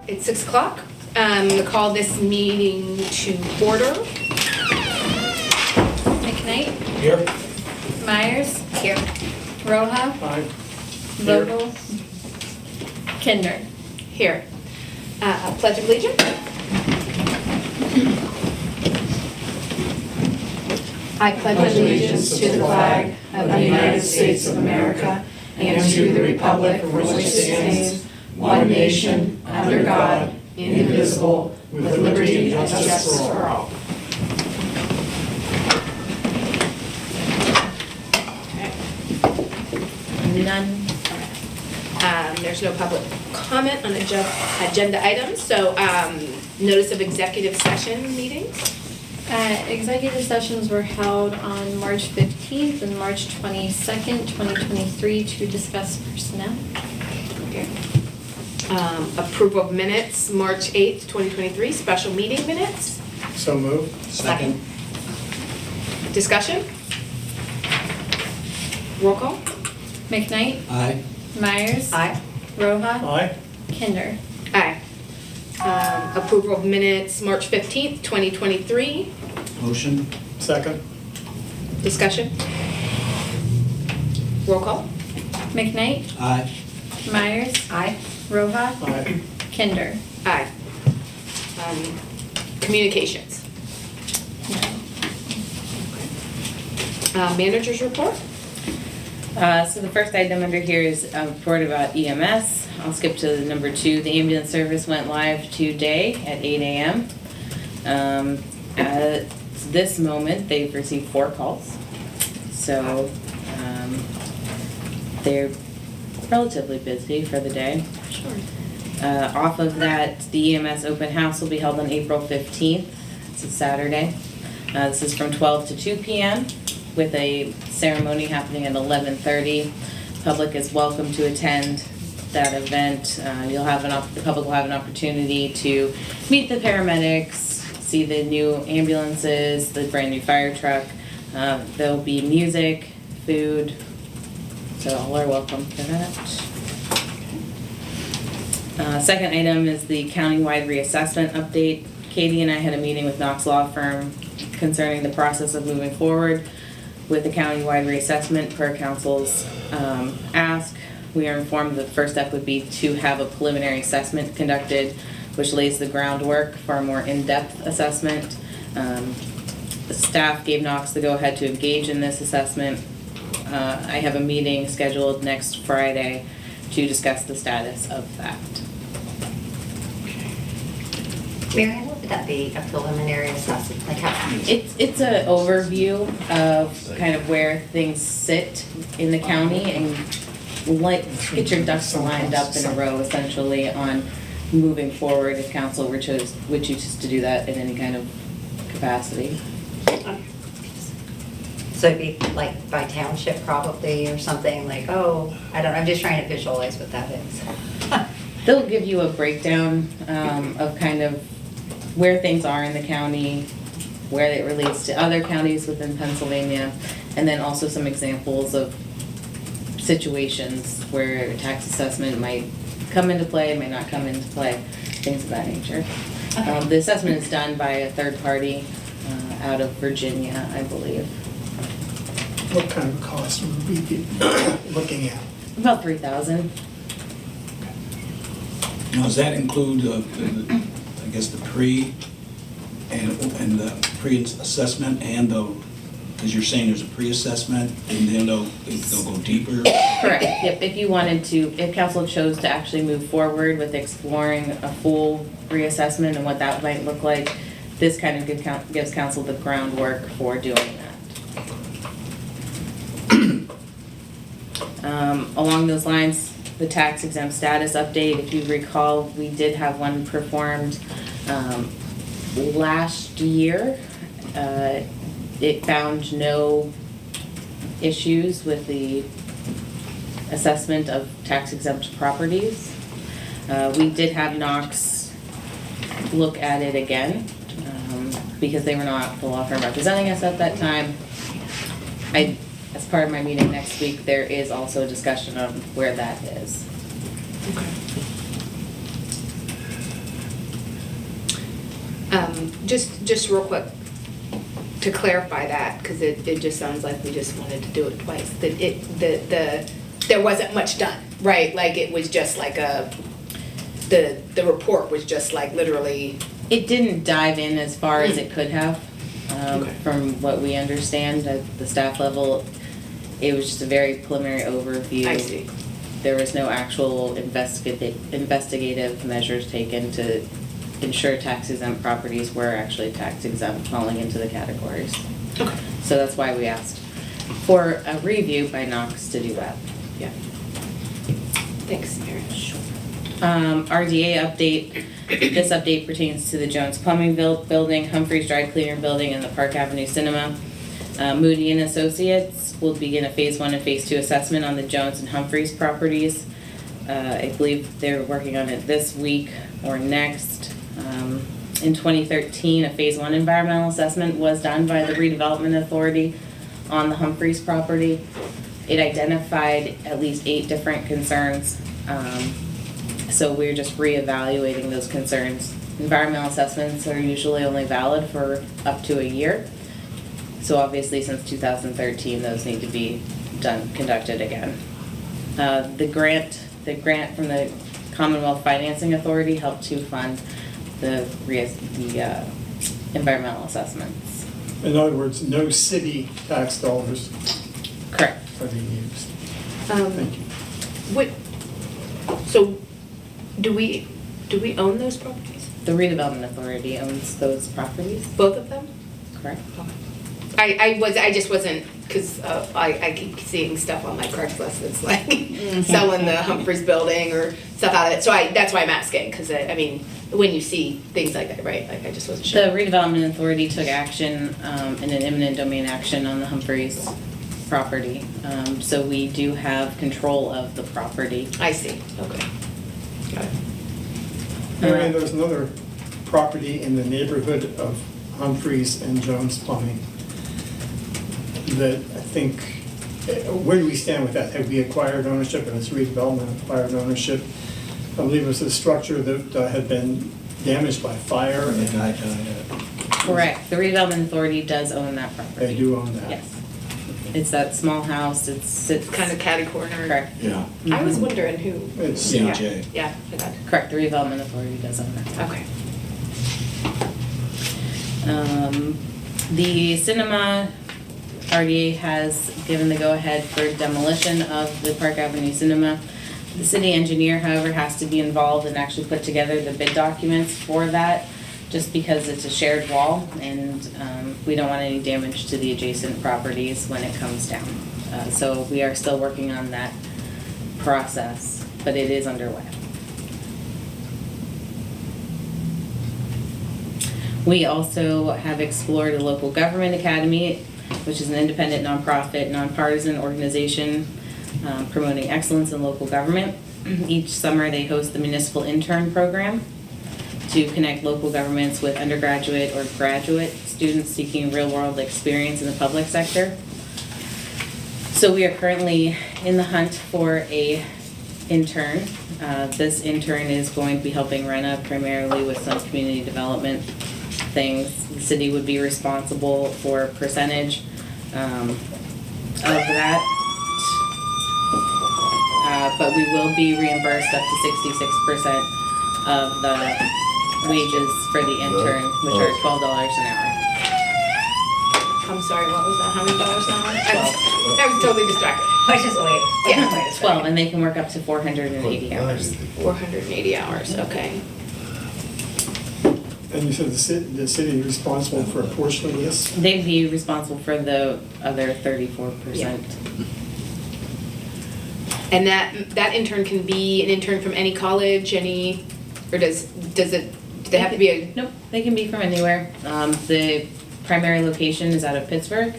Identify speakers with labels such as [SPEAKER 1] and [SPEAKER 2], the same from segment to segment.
[SPEAKER 1] It's 6 o'clock. I'm going to call this meeting to order.
[SPEAKER 2] McKnight,
[SPEAKER 3] Here.
[SPEAKER 2] Myers,
[SPEAKER 1] Here.
[SPEAKER 2] Roja,
[SPEAKER 3] Aye.
[SPEAKER 2] Vogel, Kinder.
[SPEAKER 1] Here. Pledge of Allegiance. I pledge allegiance to the flag of the United States of America and to the republic for which it stands, one nation, under God, indivisible, with liberty and justice for all.
[SPEAKER 2] None.
[SPEAKER 1] There's no public comment on agenda items, so notice of executive session meetings.
[SPEAKER 2] Executive sessions were held on March 15th and March 22nd, 2023 to discuss personnel.
[SPEAKER 1] Okay. Approval of minutes, March 8th, 2023, special meeting minutes.
[SPEAKER 3] So moved.
[SPEAKER 1] Second. Discussion? Roll call?
[SPEAKER 2] McKnight,
[SPEAKER 3] Aye.
[SPEAKER 2] Myers,
[SPEAKER 1] Aye.
[SPEAKER 2] Roja,
[SPEAKER 3] Aye.
[SPEAKER 2] Kinder.
[SPEAKER 1] Aye. Approval of minutes, March 15th, 2023.
[SPEAKER 3] Motion. Second.
[SPEAKER 1] Discussion? Roll call?
[SPEAKER 2] McKnight,
[SPEAKER 3] Aye.
[SPEAKER 2] Myers,
[SPEAKER 1] Aye.
[SPEAKER 2] Roja,
[SPEAKER 3] Aye.
[SPEAKER 2] Kinder.
[SPEAKER 1] Aye. Communications?
[SPEAKER 2] No.
[SPEAKER 1] Managers report?
[SPEAKER 4] So the first item under here is a report about EMS. I'll skip to number 2. The ambulance service went live today at 8 a.m. At this moment, they've received 4 calls. So they're relatively busy for the day.
[SPEAKER 1] Sure.
[SPEAKER 4] Off of that, the EMS open house will be held on April 15th. It's a Saturday. This is from 12 to 2 p.m. with a ceremony happening at 11:30. Public is welcome to attend that event. The public will have an opportunity to meet the paramedics, see the new ambulances, the brand new fire truck. There'll be music, food, so all are welcome for that. Second item is the countywide reassessment update. Katie and I had a meeting with Knox Law Firm concerning the process of moving forward with the countywide reassessment per council's ask. We are informed that the first step would be to have a preliminary assessment conducted, which lays the groundwork for a more in-depth assessment. The staff gave Knox the go-ahead to engage in this assessment. I have a meeting scheduled next Friday to discuss the status of that.
[SPEAKER 5] Mary, what would that be, a preliminary assessment? Like how?
[SPEAKER 4] It's an overview of kind of where things sit in the county and get your ducks lined up in a row essentially on moving forward if council would choose to do that in any kind of capacity.
[SPEAKER 5] So it'd be like by township probably or something like, oh, I don't know, I'm just trying to visualize what that is.
[SPEAKER 4] They'll give you a breakdown of kind of where things are in the county, where it relates to other counties within Pennsylvania, and then also some examples of situations where a tax assessment might come into play, might not come into play, things of that nature.
[SPEAKER 5] Okay.
[SPEAKER 4] The assessment is done by a third party out of Virginia, I believe.
[SPEAKER 3] What kind of cost would we be looking at?
[SPEAKER 4] About $3,000.
[SPEAKER 6] Now, does that include, I guess, the pre and the pre-assessment and the, because you're saying there's a pre-assessment and then they'll go deeper?
[SPEAKER 4] Correct, yep, if council chose to actually move forward with exploring a full reassessment and what that might look like, this kind of gives council the groundwork for doing that. Along those lines, the tax exempt status update, if you recall, we did have one performed last year. It found no issues with the assessment of tax exempt properties. We did have Knox look at it again because they were not the law firm representing us at that time. As part of my meeting next week, there is also a discussion on where that is.
[SPEAKER 1] Just real quick, to clarify that, because it just sounds like we just wanted to do it twice, that there wasn't much done, right? Like, it was just like the report was just like literally,
[SPEAKER 4] It didn't dive in as far as it could have.
[SPEAKER 1] Okay.
[SPEAKER 4] From what we understand at the staff level, it was just a very preliminary overview.
[SPEAKER 1] I see.
[SPEAKER 4] There was no actual investigative measures taken to ensure tax exempt properties were actually tax exempt, falling into the categories.
[SPEAKER 1] Okay.
[SPEAKER 4] So that's why we asked for a review by Knox to do that.
[SPEAKER 1] Yeah. Thanks, Mary.
[SPEAKER 4] RDA update. This update pertains to the Jones Plumbing Building, Humphreys Dry Cleaner Building, and the Park Avenue Cinema. Moody and Associates will begin a phase 1 and phase 2 assessment on the Jones and Humphreys properties. I believe they're working on it this week or next. In 2013, a phase 1 environmental assessment was done by the Redevelopment Authority on the Humphreys property. It identified at least 8 different concerns. So we're just reevaluating those concerns. Environmental assessments are usually only valid for up to a year. So obviously since 2013, those need to be conducted again. The grant from the Commonwealth Financing Authority helped to fund the environmental assessments.
[SPEAKER 3] In other words, no city tax dollars
[SPEAKER 4] Correct.
[SPEAKER 3] are being used. Thank you.
[SPEAKER 1] So, do we own those properties?
[SPEAKER 4] The Redevelopment Authority owns those properties,
[SPEAKER 1] Both of them?
[SPEAKER 4] correct?
[SPEAKER 1] I just wasn't, because I keep seeing stuff on my Craigslist that's like selling the Humphreys building or stuff out of it. So that's why I'm asking, because I mean, when you see things like that, right? Like, I just wasn't sure.
[SPEAKER 4] The Redevelopment Authority took action in an eminent domain action on the Humphreys property. So we do have control of the property.
[SPEAKER 1] I see, okay. Got it.
[SPEAKER 3] Marion, there's another property in the neighborhood of Humphreys and Jones Plumbing that I think, where do we stand with that? Have we acquired ownership, and it's redevelopment acquired ownership? I believe it was a structure that had been damaged by fire.
[SPEAKER 6] And the guy
[SPEAKER 4] Correct. The Redevelopment Authority does own that property.
[SPEAKER 3] They do own that?
[SPEAKER 4] Yes. It's that small house. It's
[SPEAKER 1] Kind of catty corner.
[SPEAKER 4] correct.
[SPEAKER 6] Yeah.
[SPEAKER 1] I was wondering who.
[SPEAKER 3] It's,
[SPEAKER 6] CJ.
[SPEAKER 1] Yeah, I got it.
[SPEAKER 4] Correct. The Redevelopment Authority does own that.
[SPEAKER 1] Okay.
[SPEAKER 4] The cinema RDA has given the go-ahead for demolition of the Park Avenue Cinema. The city engineer, however, has to be involved and actually put together the bid documents for that, just because it's a shared wall and we don't want any damage to the adjacent properties when it comes down. So we are still working on that process, but it is underway. We also have explored a local government academy, which is an independent, nonprofit, nonpartisan organization promoting excellence in local government. Each summer they host the municipal intern program to connect local governments with undergraduate or graduate students seeking real-world experience in the public sector. So we are currently in the hunt for a intern. This intern is going to be helping Rena primarily with some community development things. The city would be responsible for a percentage of that, but we will be reimbursed up to 66% of the wages for the intern, which are $12 an hour.
[SPEAKER 1] I'm sorry, what was that? How many dollars an hour? I was totally distracted.
[SPEAKER 5] Let's just wait.
[SPEAKER 1] Yeah.
[SPEAKER 5] Wait a second.
[SPEAKER 4] 12, and they can work up to 480 hours.
[SPEAKER 1] 480 hours, okay.
[SPEAKER 3] and you said the city is responsible for a portion of this?
[SPEAKER 4] They'd be responsible for the other 34%.
[SPEAKER 1] And that intern can be an intern from any college, or do they have to be a?
[SPEAKER 4] Nope, they can be from anywhere. The primary location is out of Pittsburgh,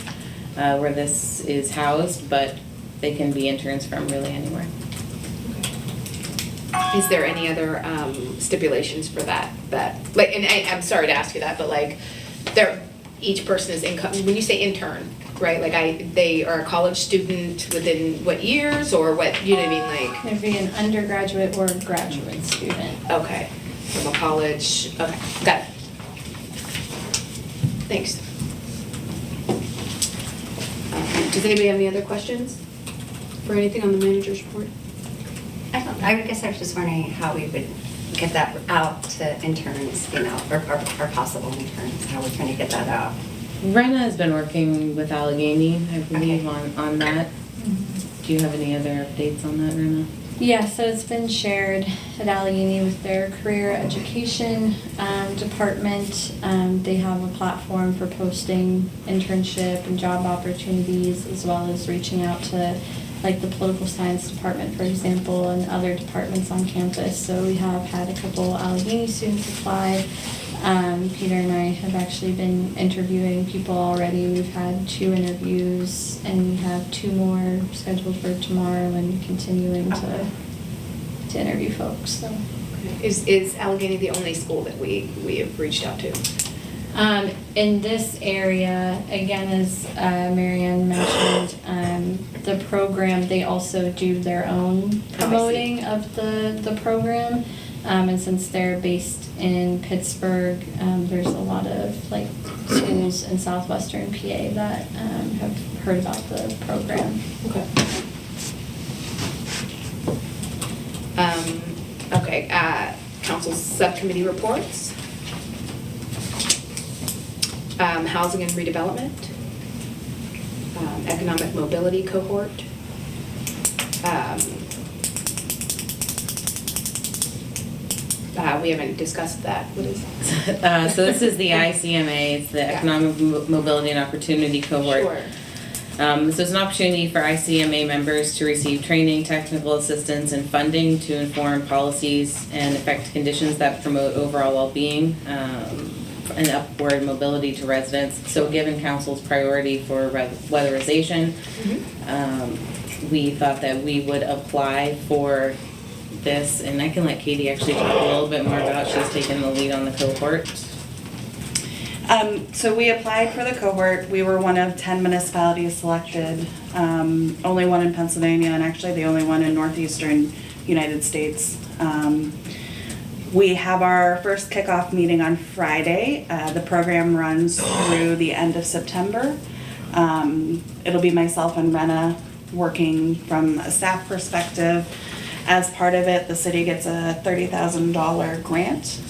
[SPEAKER 4] where this is housed, but they can be interns from really anywhere.
[SPEAKER 1] Is there any other stipulations for that? Like, and I'm sorry to ask you that, but like, each person is income. When you say intern, right? Like, they are a college student within what years, or what? You know what I mean? Like,
[SPEAKER 2] There'd be an undergraduate or graduate student.
[SPEAKER 1] okay, from a college. Okay, got it. Thanks. Does anybody have any other questions for anything on the manager's report?
[SPEAKER 5] I guess I was just wondering how we would get that out to interns, or possible interns, how we're trying to get that out.
[SPEAKER 4] Rena has been working with Allegheny, I believe,
[SPEAKER 5] Okay.
[SPEAKER 4] on that. Do you have any other updates on that, Rena?
[SPEAKER 2] Yeah, so it's been shared at Allegheny with their career education department. They have a platform for posting internship and job opportunities, as well as reaching out to like the political science department, for example, and other departments on campus. So we have had a couple Allegheny students apply. Peter and I have actually been interviewing people already. We've had 2 interviews, and we have 2 more scheduled for tomorrow, and continuing to interview folks. So,
[SPEAKER 1] Is Allegheny the only school that we have reached out to?
[SPEAKER 2] in this area, again, as Marianne mentioned, the program, they also do their own promoting of the program. And since they're based in Pittsburgh, there's a lot of like schools in southwestern PA that have heard about the program.
[SPEAKER 1] Okay. Okay, council subcommittee reports. Housing and redevelopment. Economic mobility cohort. We haven't discussed that. What is it?
[SPEAKER 4] So this is the ICMA, it's the
[SPEAKER 1] Yeah.
[SPEAKER 4] Economic Mobility and Opportunity Cohort.
[SPEAKER 1] Sure.
[SPEAKER 4] So it's an opportunity for ICMA members to receive training, technical assistance, and funding to inform policies and affect conditions that promote overall well-being and upward mobility to residents. So given council's priority for weatherization, we thought that we would apply for this, and I can let Katie actually talk a little bit more about, she's taken the lead on the cohort.
[SPEAKER 7] So we applied for the cohort. We were one of 10 municipalities selected, only one in Pennsylvania, and actually the only one in northeastern United States. We have our first kickoff meeting on Friday. The program runs through the end of September. It'll be myself and Rena working from a staff perspective. As part of it, the city gets a $30,000 grant.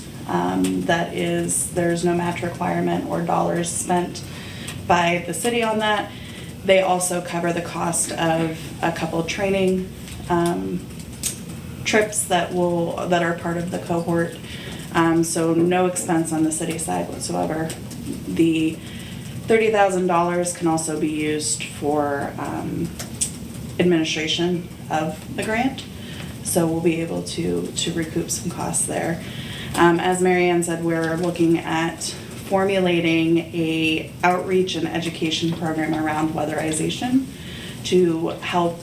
[SPEAKER 7] There's no match requirement or dollars spent by the city on that. They also cover the cost of a couple training trips that are part of the cohort. So no expense on the city side whatsoever. The $30,000 can also be used for administration of the grant. So we'll be able to recoup some costs there. As Marianne said, we're looking at formulating a outreach and education program around weatherization to help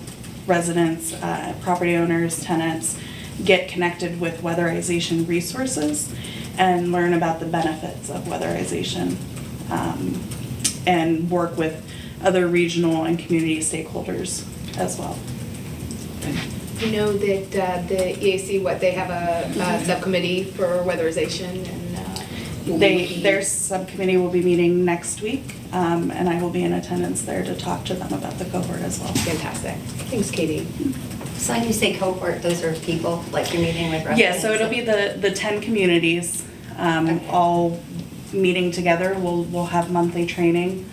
[SPEAKER 7] residents, property owners, tenants get connected with weatherization resources and learn about the benefits of weatherization, and work with other regional and community stakeholders as well.
[SPEAKER 1] You know that the EAC, they have a subcommittee for weatherization and.
[SPEAKER 7] Their subcommittee will be meeting next week, and I will be in attendance there to talk to them about the cohort as well.
[SPEAKER 1] Fantastic. Thanks, Katie.
[SPEAKER 5] So when you say cohort, those are people, like you're meeting with residents?
[SPEAKER 7] Yeah, so it'll be the 10 communities, all meeting together. We'll have monthly training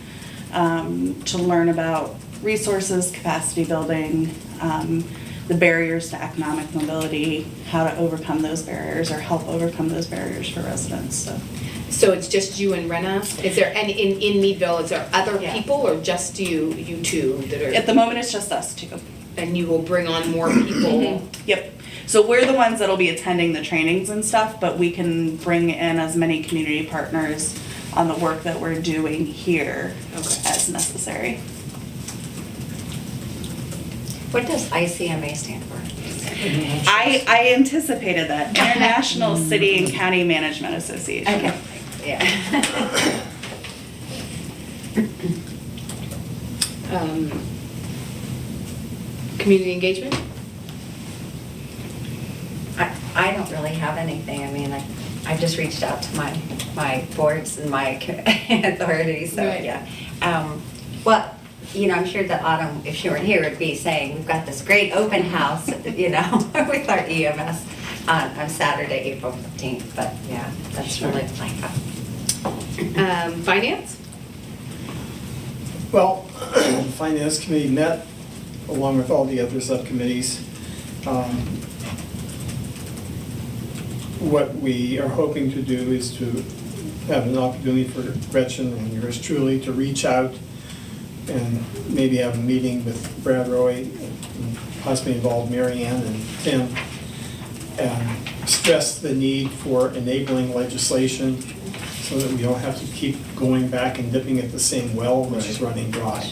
[SPEAKER 7] to learn about resources, capacity building, the barriers to economic mobility, how to overcome those barriers or help overcome those barriers for residents.
[SPEAKER 1] So it's just you and Rena? Is there any, in Meadville, is there other
[SPEAKER 5] Yeah.
[SPEAKER 1] people or just you two that are?
[SPEAKER 7] At the moment, it's just us two.
[SPEAKER 1] And you will bring on more people?
[SPEAKER 7] Yep. So we're the ones that'll be attending the trainings and stuff, but we can bring in as many community partners on the work that we're doing here
[SPEAKER 1] Okay.
[SPEAKER 7] as necessary.
[SPEAKER 5] What does ICMA stand for?
[SPEAKER 7] I anticipated that. International City and County Management Association.
[SPEAKER 5] Okay, yeah.
[SPEAKER 1] Community engagement?
[SPEAKER 5] I don't really have anything. I mean, I just reached out to my boards and my authorities, so,
[SPEAKER 1] Right.
[SPEAKER 5] yeah. Well, you know, I'm sure that Autumn, if she weren't here, would be saying, we've got this great open house, you know, with our EMS on Saturday, April 15th, but yeah, that's really like,
[SPEAKER 1] Finance?
[SPEAKER 3] Well, the Finance Committee met along with all the other subcommittees. What we are hoping to do is to have an opportunity for Gretchen and yours truly to reach out and maybe have a meeting with Brad Roy, and possibly involve Mary Ann and Tim, and stress the need for enabling legislation so that we don't have to keep going back and dipping at the same well, which is running dry.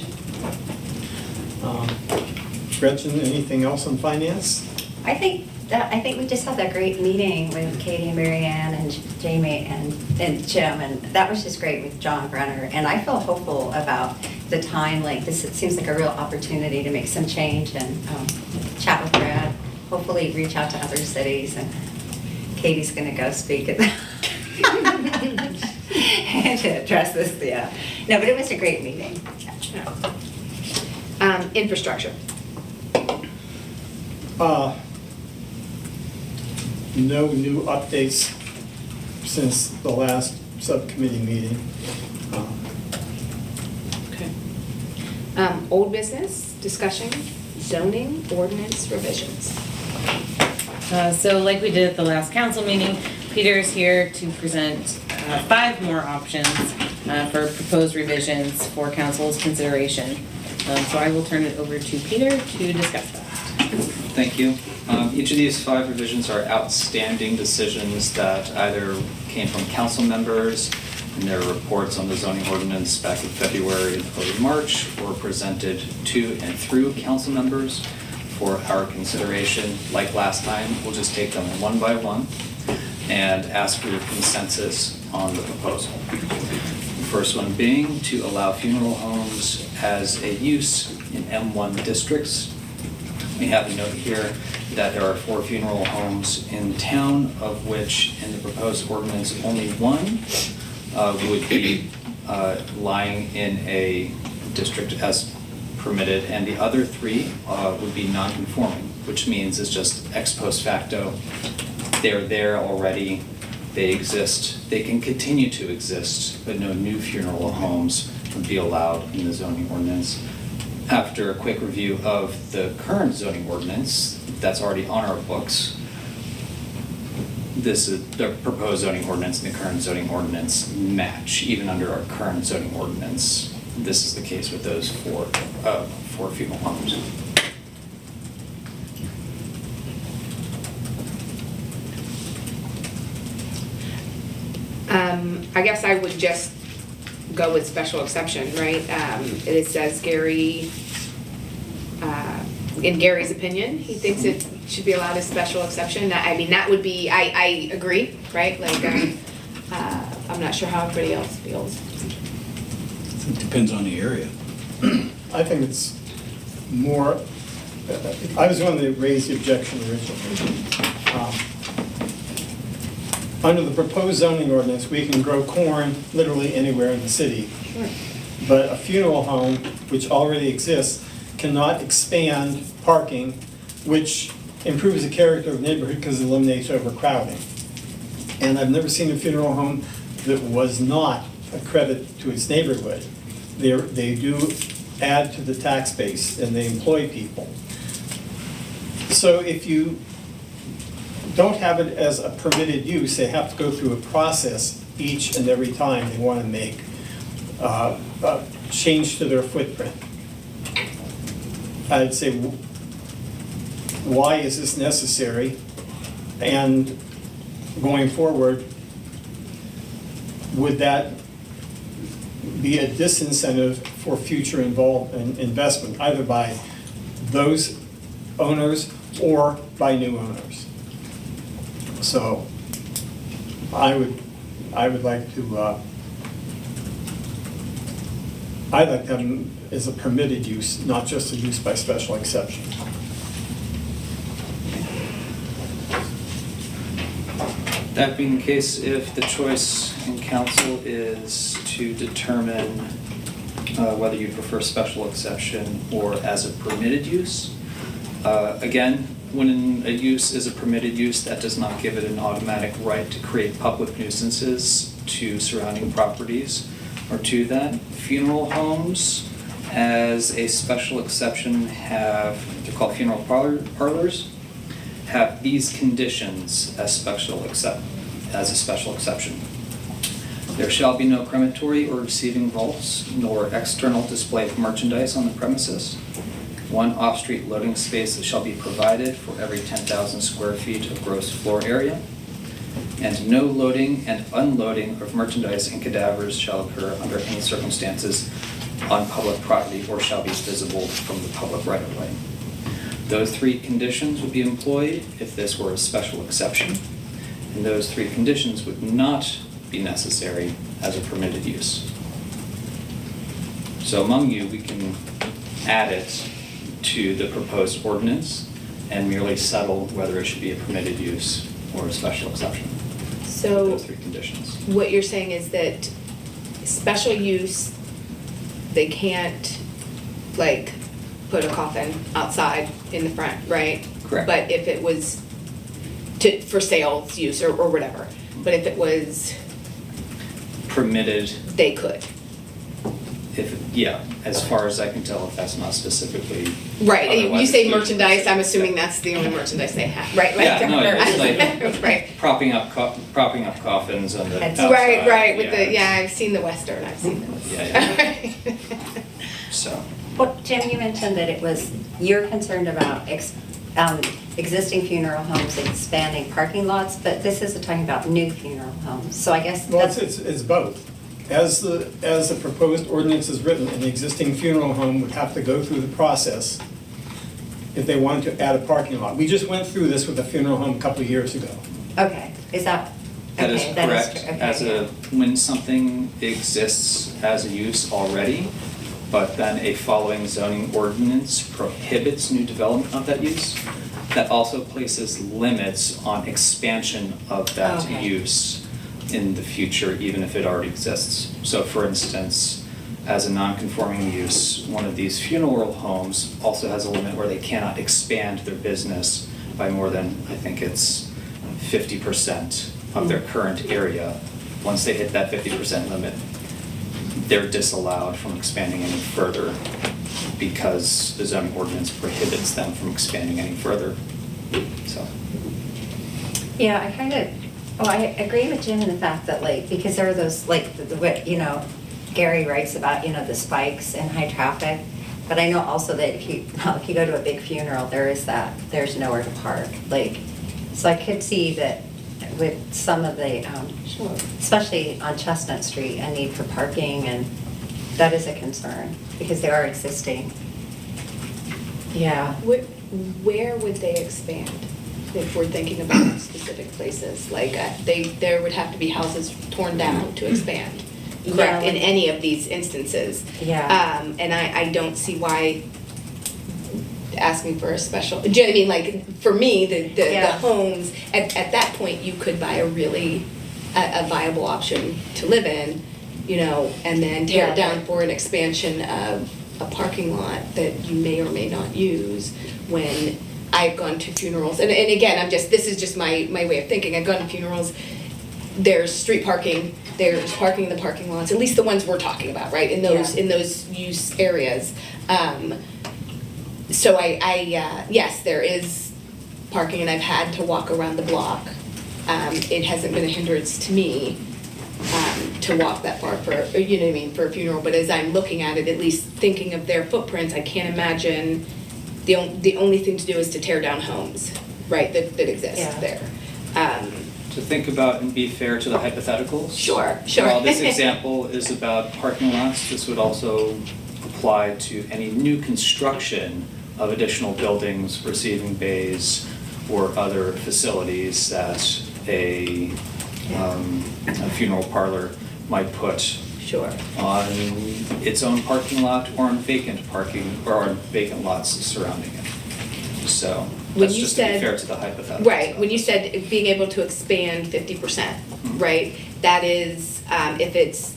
[SPEAKER 3] Gretchen, anything else on finance?
[SPEAKER 5] I think we just had that great meeting with Katie and Mary Ann and Jamie and Jim, and that was just great with John Brenner. And I feel hopeful about the time, like this, it seems like a real opportunity to make some change and chat with Brad, hopefully reach out to other cities, and Katie's gonna go speak at and to address this, yeah. No, but it was a great meeting.
[SPEAKER 1] Infrastructure.
[SPEAKER 3] No new updates since the last subcommittee meeting.
[SPEAKER 1] Okay. Old business, discussion, zoning, ordinance revisions.
[SPEAKER 4] So like we did at the last council meeting, Peter is here to present 5 more options for proposed revisions for council's consideration. So I will turn it over to Peter to discuss that.
[SPEAKER 8] Thank you. Each of these 5 revisions are outstanding decisions that either came from council members in their reports on the zoning ordinance back in February and early March, or presented to and through council members for our consideration. Like last time, we'll just take them one by one and ask for your consensus on the proposal. The first one being to allow funeral homes as a use in M1 districts. We have a note here that there are 4 funeral homes in town, of which in the proposed ordinance, only 1 would be lying in a district as permitted, and the other 3 would be non-conforming, which means it's just ex post facto. They're there already, they exist, they can continue to exist, but no new funeral homes would be allowed in the zoning ordinance. After a quick review of the current zoning ordinance that's already on our books, this is the proposed zoning ordinance and the current zoning ordinance match, even under our current zoning ordinance. This is the case with those 4 funeral homes.
[SPEAKER 1] I guess I would just go with special exception, right? It says Gary, in Gary's opinion, he thinks it should be allowed as special exception. I mean, that would be, I agree, right? Like, I'm not sure how everybody else feels.
[SPEAKER 6] It depends on the area.
[SPEAKER 3] I think it's more, I was the one that raised the objection originally. Under the proposed zoning ordinance, we can grow corn literally anywhere in the city.
[SPEAKER 1] Sure.
[SPEAKER 3] But a funeral home, which already exists, cannot expand parking, which improves the character of the neighborhood because it eliminates overcrowding. And I've never seen a funeral home that was not a credit to its neighborhood. They do add to the tax base and they employ people. So if you don't have it as a permitted use, they have to go through a process each and every time they want to make a change to their footprint. I'd say, why is this necessary? And going forward, would that be a disincentive for future investment, either by those owners or by new owners? So I would like to, I'd like to have them as a permitted use, not just a use by special exception.
[SPEAKER 8] That being the case, if the choice in council is to determine whether you prefer special exception or as a permitted use, again, when a use is a permitted use, that does not give it an automatic right to create public nuisances to surrounding properties or to that. Funeral homes, as a special exception, they're called funeral parlors, have these conditions as a special exception. There shall be no crematory or receiving vaults, nor external display of merchandise on the premises. One off-street loading space that shall be provided for every 10,000 square feet of gross floor area. And no loading and unloading of merchandise and cadavers shall occur under any circumstances on public property or shall be visible from the public right-of-way. Those three conditions would be employed if this were a special exception, and those three conditions would not be necessary as a permitted use. So among you, we can add it to the proposed ordinance and merely settle whether it should be a permitted use or a special exception.
[SPEAKER 1] So
[SPEAKER 8] Those three conditions.
[SPEAKER 1] what you're saying is that special use, they can't like put a coffin outside in the front, right?
[SPEAKER 8] Correct.
[SPEAKER 1] But if it was for sales use or whatever, but if it was,
[SPEAKER 8] Permitted,
[SPEAKER 1] they could.
[SPEAKER 8] as far as I can tell, if that's not specifically.
[SPEAKER 1] Right, and you
[SPEAKER 8] otherwise
[SPEAKER 1] say
[SPEAKER 8] excluded.
[SPEAKER 1] merchandise, I'm assuming
[SPEAKER 8] Yeah.
[SPEAKER 1] that's the only merchandise they have, right?
[SPEAKER 8] Yeah, no, it's like
[SPEAKER 1] Right.
[SPEAKER 8] propping up coffins on the
[SPEAKER 5] That's-
[SPEAKER 8] outside.
[SPEAKER 1] Right, with I've seen the Western, I've seen those.
[SPEAKER 8] Yeah, So,
[SPEAKER 5] Well, Jim, you mentioned that you're concerned about existing funeral homes expanding parking lots, but this is talking about new funeral homes. So I guess
[SPEAKER 3] Well,
[SPEAKER 5] that's,
[SPEAKER 3] it's both. As the proposed ordinance is written, an existing funeral home would have to go through the process if they wanted to add a parking lot. We just went through this with a funeral home a couple of years ago.
[SPEAKER 5] okay, is that?
[SPEAKER 8] that is
[SPEAKER 5] okay,
[SPEAKER 8] correct.
[SPEAKER 5] okay,
[SPEAKER 8] When something exists as a use already, but then a following zoning ordinance prohibits new development of that use, that also places limits on expansion of that
[SPEAKER 5] Okay.
[SPEAKER 8] use in the future, even if it already exists. So for instance, as a non-conforming use, one of these funeral homes also has a limit where they cannot expand their business by more than, I think it's 50% of their current area. Once they hit that 50% limit, they're disallowed from expanding any further because the zoning ordinance prohibits them from expanding any further. So,
[SPEAKER 5] Yeah, I agree with Jim in the fact that because there are those, what, Gary writes about, the spikes and high traffic. But I know also that if you go to a big funeral, there's nowhere to park. So I could see that with some of the, especially on Chestnut Street, a need for parking, and that is a concern because they are existing. Yeah.
[SPEAKER 1] Where would they expand? If we're thinking about specific places, there would have to be houses torn down to expand, correct,
[SPEAKER 5] Yeah.
[SPEAKER 1] in any of these instances.
[SPEAKER 5] Yeah.
[SPEAKER 1] And I don't see why asking for a special, do you know what I mean, for me, the
[SPEAKER 5] Yeah.
[SPEAKER 1] homes, at that point, you could buy a really, a viable option to live in, and then tear
[SPEAKER 5] Yeah.
[SPEAKER 1] it down for an expansion of a parking lot that you may or may not use. When I've gone to funerals, and again, this is just my way of thinking, I've gone to funerals, there's street parking, there's parking in the parking lots, at least the ones we're talking about, right, in those use areas. So yes, there is parking, and I've had to walk around the block. It hasn't been a hindrance to me to walk that far for, for a funeral, but as I'm looking at it, at least thinking of their footprints, I can't imagine the only thing to do is to tear down homes, right, that exist
[SPEAKER 5] Yeah.
[SPEAKER 1] there.
[SPEAKER 8] to think about and be fair to the hypotheticals.
[SPEAKER 1] Sure.
[SPEAKER 8] While this example is about parking lots, this would also apply to any new construction of additional buildings, receiving bays, or other facilities that a funeral parlor might put
[SPEAKER 1] Sure.
[SPEAKER 8] on its own parking lot or on vacant parking, or on vacant lots surrounding it. So
[SPEAKER 1] when
[SPEAKER 8] That's
[SPEAKER 1] you
[SPEAKER 8] just to be
[SPEAKER 1] said.
[SPEAKER 8] fair to the hypothetical.
[SPEAKER 1] Right, when you said being able to expand 50%, right? That is, if it's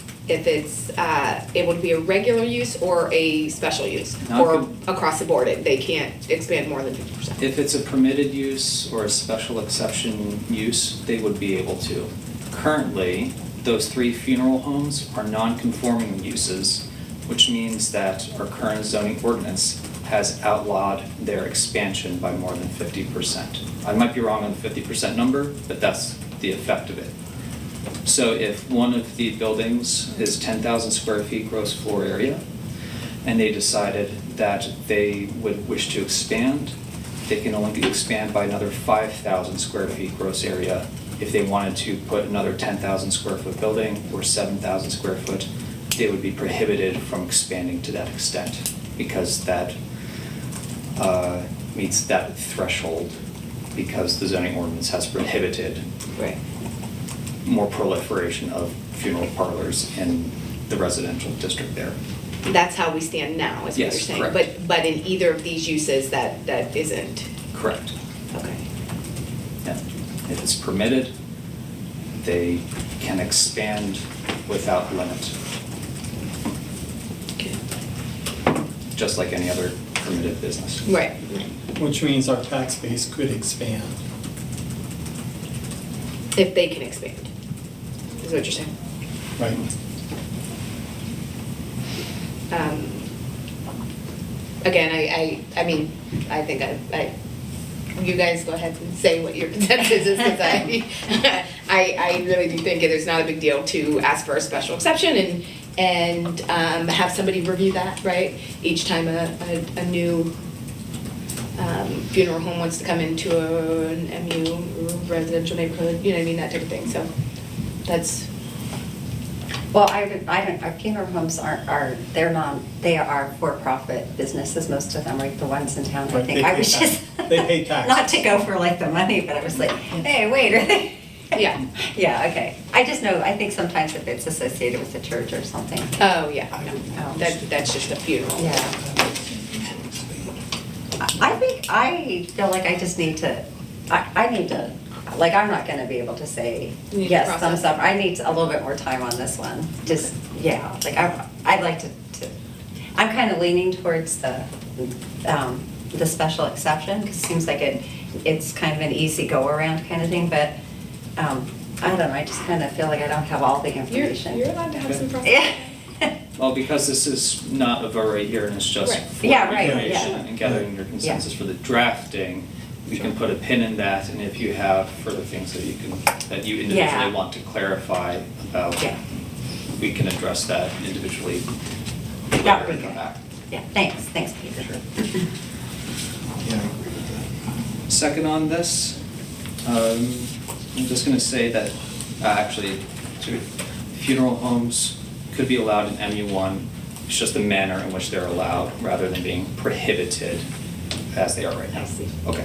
[SPEAKER 1] able to be a regular use or a special use? Or across the board, they can't expand more than 50%?
[SPEAKER 8] If it's a permitted use or a special exception use, they would be able to. Currently, those 3 funeral homes are non-conforming uses, which means that our current zoning ordinance has outlawed their expansion by more than 50%. I might be wrong on the 50% number, but that's the effect of it. So if one of the buildings is 10,000 square feet gross floor area, and they decided that they would wish to expand, they can only expand by another 5,000 square feet gross area. If they wanted to put another 10,000 square foot building or 7,000 square foot, they would be prohibited from expanding to that extent, because that meets that threshold, because the zoning ordinance has prohibited
[SPEAKER 1] Right.
[SPEAKER 8] more proliferation of funeral parlors in the residential district there.
[SPEAKER 1] That's how we stand now, is what you're
[SPEAKER 8] Yes,
[SPEAKER 1] saying?
[SPEAKER 8] correct.
[SPEAKER 1] But in either of these uses, that isn't?
[SPEAKER 8] Correct.
[SPEAKER 1] Okay.
[SPEAKER 8] Yeah. If it's permitted, they can expand without limit,
[SPEAKER 1] Okay.
[SPEAKER 8] just like any other permitted business.
[SPEAKER 1] Right.
[SPEAKER 3] Which means our tax base could expand.
[SPEAKER 1] If they can expand, is what you're saying?
[SPEAKER 3] Right.
[SPEAKER 1] Again, I mean, I think you guys go ahead and say what your consensus is, because I really do think there's not a big deal to ask for a special exception and have somebody review that, right? Each time a new funeral home wants to come into an MU residential neighborhood, you know what I mean, that type of thing, so that's.
[SPEAKER 5] Well, I don't, our funeral homes they are for-profit businesses, most of them, right, the ones in town, I
[SPEAKER 3] Right,
[SPEAKER 5] think.
[SPEAKER 3] they
[SPEAKER 5] I
[SPEAKER 3] pay
[SPEAKER 5] was
[SPEAKER 3] tax.
[SPEAKER 5] just.
[SPEAKER 3] They pay tax.
[SPEAKER 5] Not to go for like the money, but I was like, hey, wait, are they?
[SPEAKER 1] Yeah.
[SPEAKER 5] Yeah, okay. I just know, I think sometimes if it's associated with the church or something.
[SPEAKER 1] Oh, yeah, no, that's just a funeral.
[SPEAKER 5] Yeah. I feel like I just need to, I need to, like, I'm not gonna be able to say,
[SPEAKER 1] You need to
[SPEAKER 5] yes,
[SPEAKER 1] process.
[SPEAKER 5] thumbs up. I need a little bit more time on this one. Just, yeah, like, I'd like to, I'm kind of leaning towards the special exception, because it seems like it's kind of an easy go-around kind of thing, but, I don't know, I just kind of feel like I don't have all the information.
[SPEAKER 1] You're allowed to have some process.
[SPEAKER 5] Yeah.
[SPEAKER 8] Well, because this is not a vote right here, and it's just
[SPEAKER 1] Right.
[SPEAKER 8] for
[SPEAKER 5] Yeah, right,
[SPEAKER 8] information
[SPEAKER 5] yeah.
[SPEAKER 8] and gathering your consensus for the drafting, we can put a pin in that, and if you have further things that you individually
[SPEAKER 5] Yeah.
[SPEAKER 8] want to clarify about,
[SPEAKER 5] Yeah.
[SPEAKER 8] we can address that individually.
[SPEAKER 5] That would be
[SPEAKER 8] and come
[SPEAKER 5] good.
[SPEAKER 8] back.
[SPEAKER 5] Yeah, thanks, Peter.
[SPEAKER 8] Sure.
[SPEAKER 6] Yeah, I agree with that.
[SPEAKER 8] Second on this, I'm just gonna say that, actually, funeral homes could be allowed in MU1, it's just the manner in which they're allowed, rather than being prohibited as they are right now.
[SPEAKER 1] I see.
[SPEAKER 8] Okay.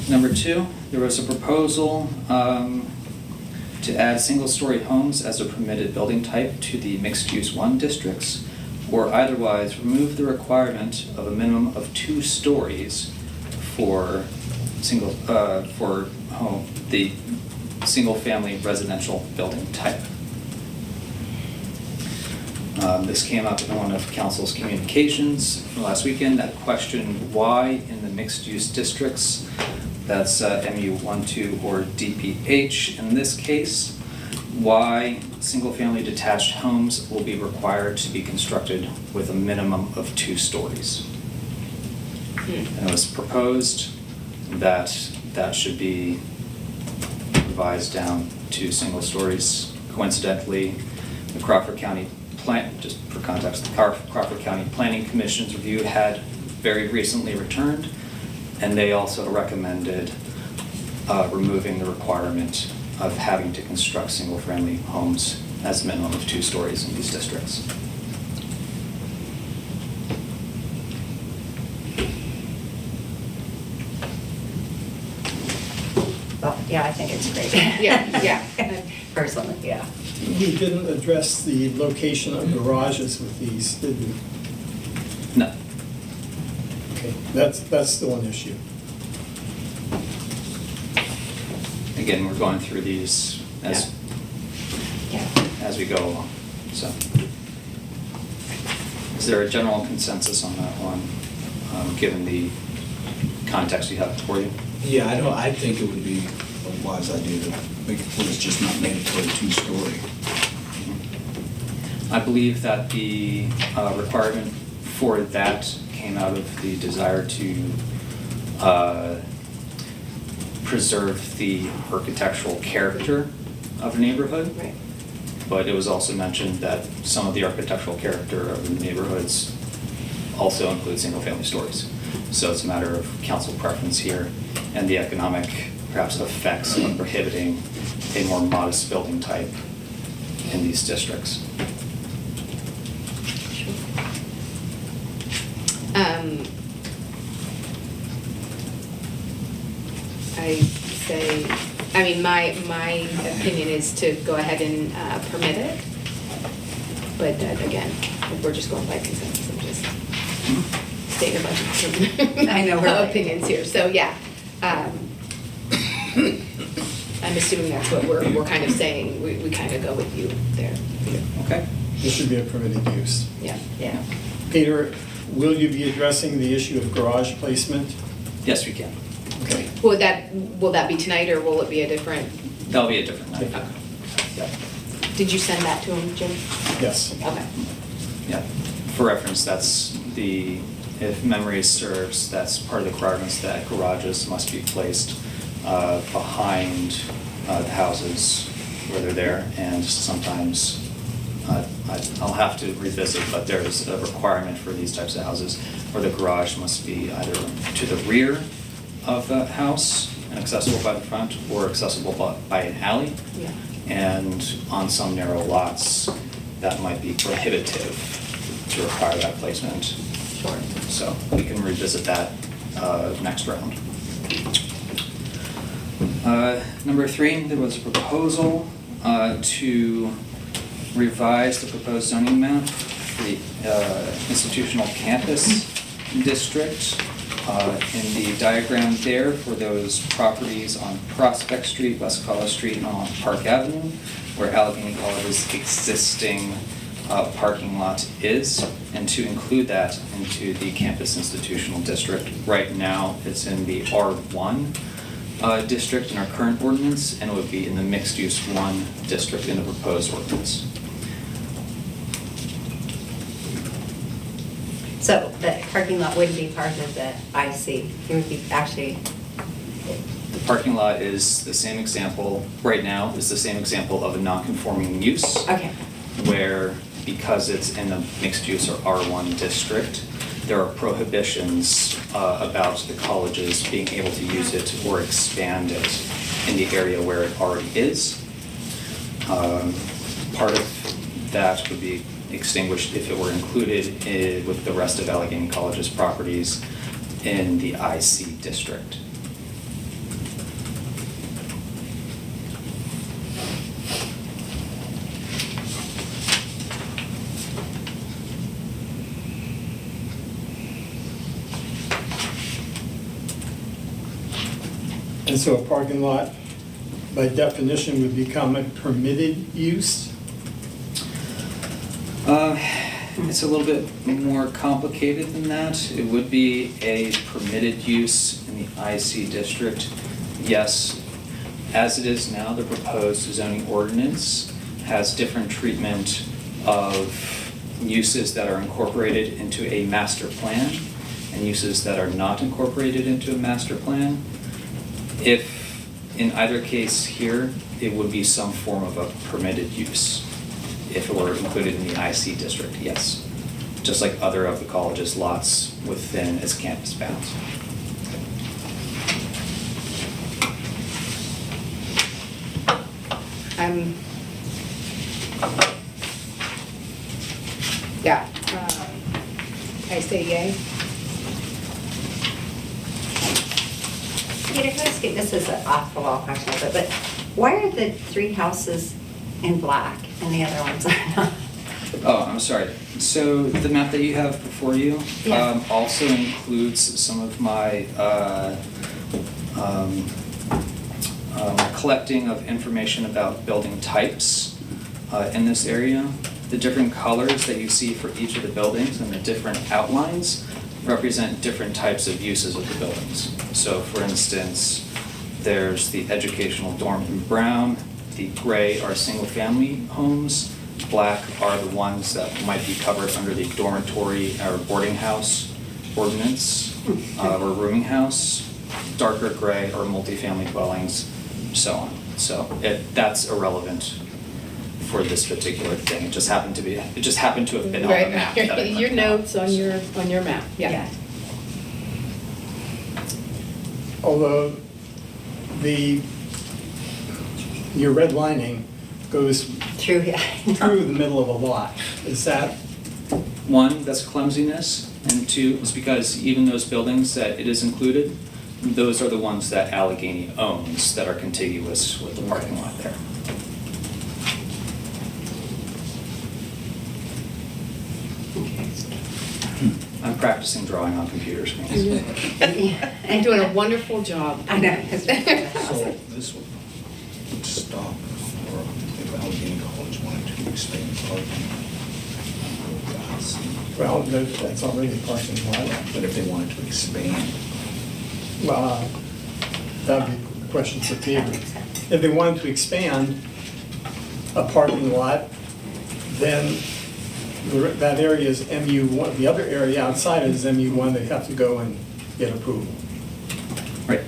[SPEAKER 8] Number 2, there was a proposal to add single-story homes as a permitted building type to the mixed-use 1 districts, or otherwise remove the requirement of a minimum of 2 stories for the single-family residential building type. This came up in one of council's communications from last weekend that questioned why in the mixed-use districts, that's MU1, 2, or DPH in this case, why single-family detached homes will be required to be constructed with a minimum of 2 stories. And it was proposed that that should be revised down to single stories. Coincidentally, the Crawford County just for context, the Crawford County Planning Commission's review had very recently returned, and they also recommended removing the requirement of having to construct single-family homes as a minimum of 2 stories in these districts.
[SPEAKER 5] Well, yeah, I think it's great.
[SPEAKER 1] Yeah.
[SPEAKER 5] Personally, yeah.
[SPEAKER 3] We didn't address the location of garages with these, did we?
[SPEAKER 8] No.
[SPEAKER 3] Okay. That's still an issue.
[SPEAKER 8] Again, we're going through these as we go along, so. Is there a general consensus on that one, given the context you have before you?
[SPEAKER 6] Yeah, I think it would be a wise idea to make it where it's just not mandatory 2-story.
[SPEAKER 8] I believe that the requirement for that came out of the desire to preserve the architectural character of a neighborhood.
[SPEAKER 5] Right.
[SPEAKER 8] But it was also mentioned that some of the architectural character of the neighborhoods also include single-family stories. So it's a matter of council preference here and the economic, perhaps, effects of prohibiting a more modest building type in these districts.
[SPEAKER 1] My opinion is to go ahead and permit it. But again, if we're just going by consensus, I'm just stating a bunch of
[SPEAKER 5] I know, right.
[SPEAKER 1] opinions here. So, yeah. I'm assuming that's what we're kind of saying. We kind of go with you there.
[SPEAKER 8] Okay?
[SPEAKER 3] This should be a permitted use.
[SPEAKER 1] Yeah.
[SPEAKER 5] Yeah.
[SPEAKER 3] Peter, will you be addressing the issue of garage placement?
[SPEAKER 8] Yes, we can.
[SPEAKER 3] Okay.
[SPEAKER 1] Will that be tonight, or will it be a different?
[SPEAKER 8] That'll be a different night.
[SPEAKER 1] Okay. Did you send that to him, Jim?
[SPEAKER 3] Yes.
[SPEAKER 1] Okay.
[SPEAKER 8] Yeah, for reference, that's the, if memory serves, that's part of the requirements that garages must be placed behind the houses where they're there, and sometimes I'll have to revisit, but there's a requirement for these types of houses where the garage must be either to the rear of the house and accessible by the front, or accessible by an alley.
[SPEAKER 1] Yeah.
[SPEAKER 8] And on some narrow lots, that might be prohibitive to require that placement.
[SPEAKER 1] Sure.
[SPEAKER 8] So we can revisit that next round. Number 3, there was a proposal to revise the proposed zoning map for the institutional campus district. In the diagram there for those properties on Prospect Street, West College Street, and on Park Avenue, where Allegheny College's existing parking lot is, and to include that into the campus institutional district. Right now, it's in the R1 district in our current ordinance, and it would be in the mixed-use 1 district in the proposed ordinance.
[SPEAKER 5] So the parking lot wouldn't be part of the IC. It would be actually,
[SPEAKER 8] The parking lot is the same example, right now, is the same example of a non-conforming use.
[SPEAKER 5] okay.
[SPEAKER 8] Where, because it's in the mixed-use or R1 district, there are prohibitions about the colleges being able to use it or expand it in the area where it already is. Part of that would be extinguished if it were included with the rest of Allegheny College's properties in the IC district.
[SPEAKER 3] And so a parking lot, by definition, would become a permitted use?
[SPEAKER 8] It's a little bit more complicated than that. It would be a permitted use in the IC district. Yes, as it is now, the proposed zoning ordinance has different treatment of uses that are incorporated into a master plan and uses that are not incorporated into a master plan. If, in either case here, it would be some form of a permitted use. If it were included in the IC district, yes. Just like other of the college's lots within its campus bounds.
[SPEAKER 1] Yeah. I say yay.
[SPEAKER 5] Peter, can I ask you, this is an off-the-wall question, but why are the 3 houses in black and the other ones are not?
[SPEAKER 8] Oh, I'm sorry. So the map that you have before you
[SPEAKER 5] Yeah.
[SPEAKER 8] also includes some of my collecting of information about building types in this area. The different colors that you see for each of the buildings and the different outlines represent different types of uses of the buildings. So for instance, there's the educational dorm in brown, the gray are single-family homes, black are the ones that might be covered under the dormitory or boarding house ordinance or rooming house, darker gray are multifamily dwellings, so on. So that's irrelevant for this particular thing. It just happened to have been on the
[SPEAKER 1] Right,
[SPEAKER 8] map. that I
[SPEAKER 1] your
[SPEAKER 8] printed out.
[SPEAKER 1] notes on your map, yeah.
[SPEAKER 3] Although your red lining goes
[SPEAKER 5] True, yeah.
[SPEAKER 3] through the middle of a lot. Is that,
[SPEAKER 8] One, that's clumsiness, and two, is because even those buildings that it is included, those are the ones that Allegheny owns that are contiguous with the parking lot there. I'm practicing drawing on computer screens.
[SPEAKER 1] You're doing a wonderful job.
[SPEAKER 5] I know.
[SPEAKER 6] So this would stop for if Allegheny College wanted to expand parking.
[SPEAKER 3] well, that's already parking lot.
[SPEAKER 6] But if they wanted to expand,
[SPEAKER 3] Well, that'd be a question for Peter. If they wanted to expand a parking lot, then that area is MU1, the other area outside is MU1, they have to go and get approval.
[SPEAKER 8] Right.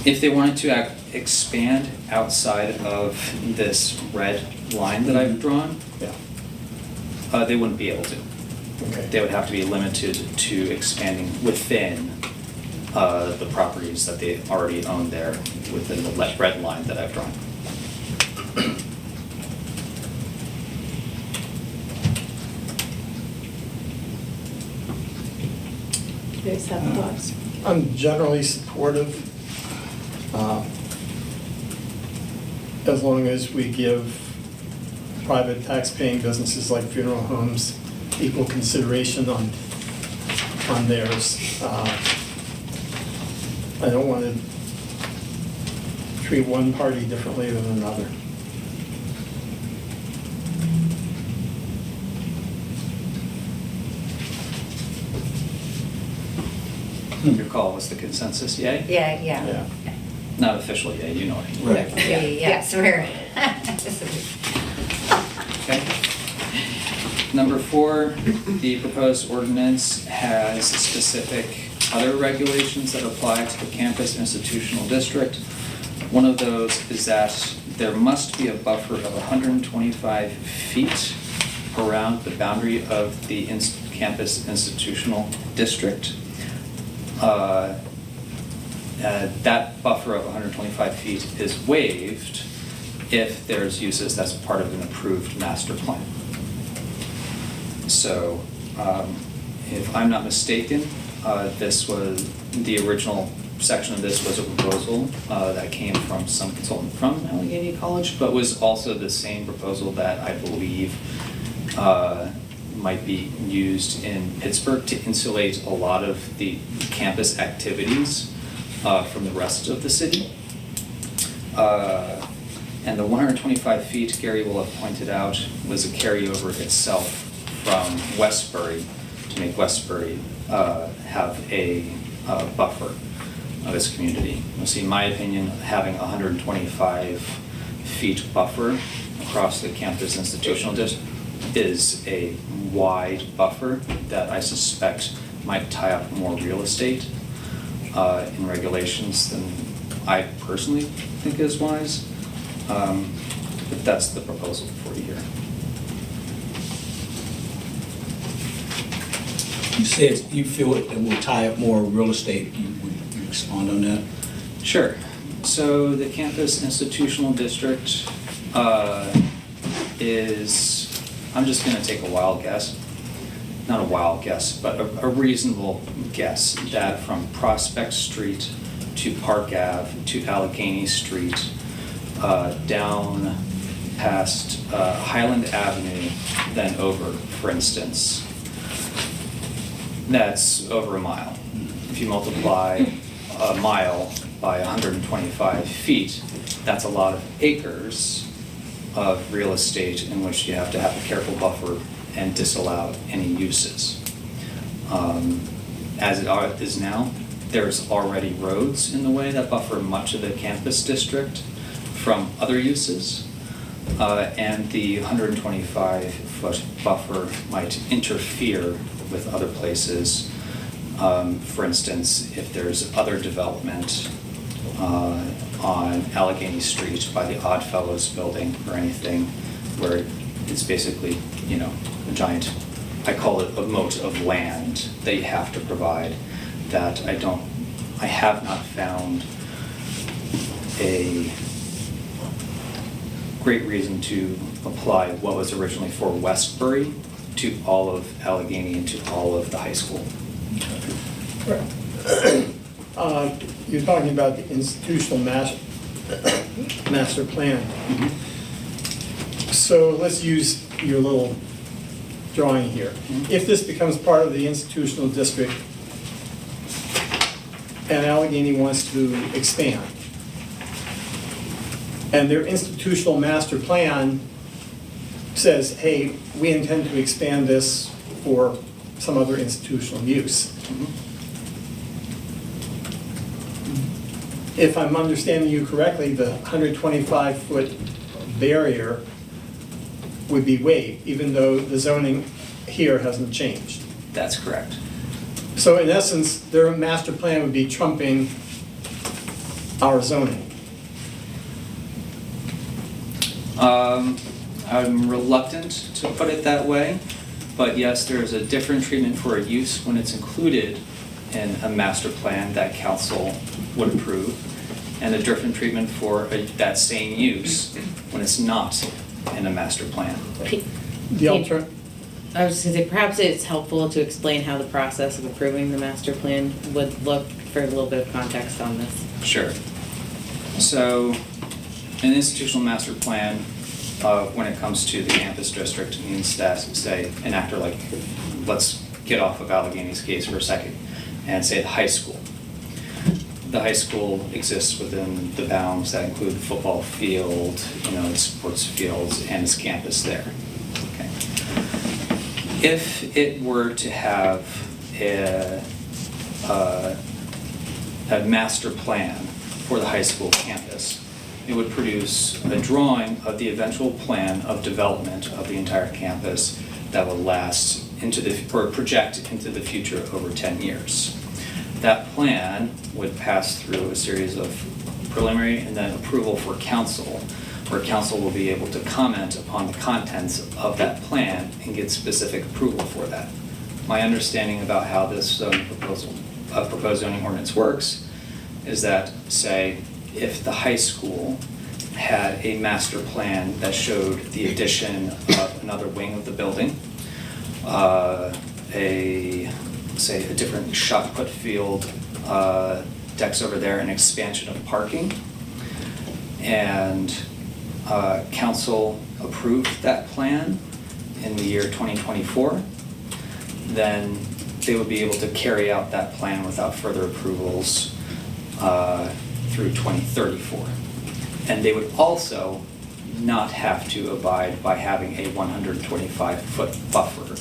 [SPEAKER 8] If they wanted to expand outside of this red line that I've drawn,
[SPEAKER 3] Yeah,
[SPEAKER 8] they wouldn't be able to.
[SPEAKER 3] okay.
[SPEAKER 8] They would have to be limited to expanding within the properties that they already own there within the red line that I've drawn.
[SPEAKER 1] You guys have thoughts?
[SPEAKER 3] I'm generally supportive, as long as we give private tax-paying businesses like funeral homes equal consideration on theirs. I don't want to treat one party differently than another.
[SPEAKER 8] Your call was the consensus, yay?
[SPEAKER 5] Yeah,
[SPEAKER 3] Yeah.
[SPEAKER 5] yeah.
[SPEAKER 8] Not official yay, you know what I mean.
[SPEAKER 6] Right.
[SPEAKER 5] Yes, we're.
[SPEAKER 8] Okay. Number 4, the proposed ordinance has specific other regulations that apply to the campus institutional district. One of those is that there must be a buffer of 125 feet around the boundary of the campus institutional district. That buffer of 125 feet is waived if there's uses that's part of an approved master plan. So, if I'm not mistaken, this was, the original section of this was a proposal that came from some consultant from Allegheny College, but was also the same proposal that I believe might be used in Pittsburgh to insulate a lot of the campus activities from the rest of the city. And the 125 feet, Gary will have pointed out, was a carryover itself from Westbury to make Westbury have a buffer of its community. You'll see, in my opinion, having 125 feet buffer across the campus institutional district is a wide buffer that I suspect might tie up more real estate in regulations than I personally think is wise. But that's the proposal for you here.
[SPEAKER 6] you said you feel it will tie up more real estate. Would you expand on that?
[SPEAKER 8] Sure. So the campus institutional district is, I'm just going to take a wild guess, not a wild guess, but a reasonable guess that from Prospect Street to Park Ave to Allegheny Street, down past Highland Avenue, then over, for instance, that's over a mile. If you multiply a mile by 125 feet, that's a lot of acres of real estate in which you have to have a careful buffer and disallow any uses. As it is now, there's already roads in the way that buffer much of the campus district from other uses. And the 125-foot buffer might interfere with other places. For instance, if there's other development on Allegheny Street by the Oddfellows building or anything where it's basically, you know, a giant, I call it a moat of land that you have to provide, that I have not found a great reason to apply what was originally for Westbury to all of Allegheny and to all of the high school.
[SPEAKER 3] You're talking about the institutional master plan. So let's use your little drawing here. If this becomes part of the institutional district and Allegheny wants to expand, and their institutional master plan says, hey, we intend to expand this for some other institutional use. If I'm understanding you correctly, the 125-foot barrier would be waived, even though the zoning here hasn't changed.
[SPEAKER 8] That's correct.
[SPEAKER 3] So in essence, their master plan would be trumping our zoning.
[SPEAKER 8] I'm reluctant to put it that way, but yes, there is a different treatment for a use when it's included in a master plan that council would approve, and a different treatment for that same use when it's not in a master plan.
[SPEAKER 3] The alter,
[SPEAKER 4] I was just gonna say, perhaps it's helpful to explain how the process of approving the master plan would look for a little bit of context on this.
[SPEAKER 8] Sure. So, an institutional master plan, when it comes to the campus district, means that, say, an actor like, let's get off of Allegheny's case for a second, and say the high school. The high school exists within the bounds that include the football field, you know, its sports fields, and its campus there. Okay. If it were to have a master plan for the high school campus, it would produce a drawing of the eventual plan of development of the entire campus that would last into or project into the future over 10 years. That plan would pass through a series of preliminary and then approval for council, where council will be able to comment upon the contents of that plan and get specific approval for that. My understanding about how this proposed zoning ordinance works is that, say, if the high school had a master plan that showed the addition of another wing of the building, say a different shot put field, decks over there, an expansion of parking, and council approved that plan in the year 2024, then they would be able to carry out that plan without further approvals through 2034. And they would also not have to abide by having a 125-foot buffer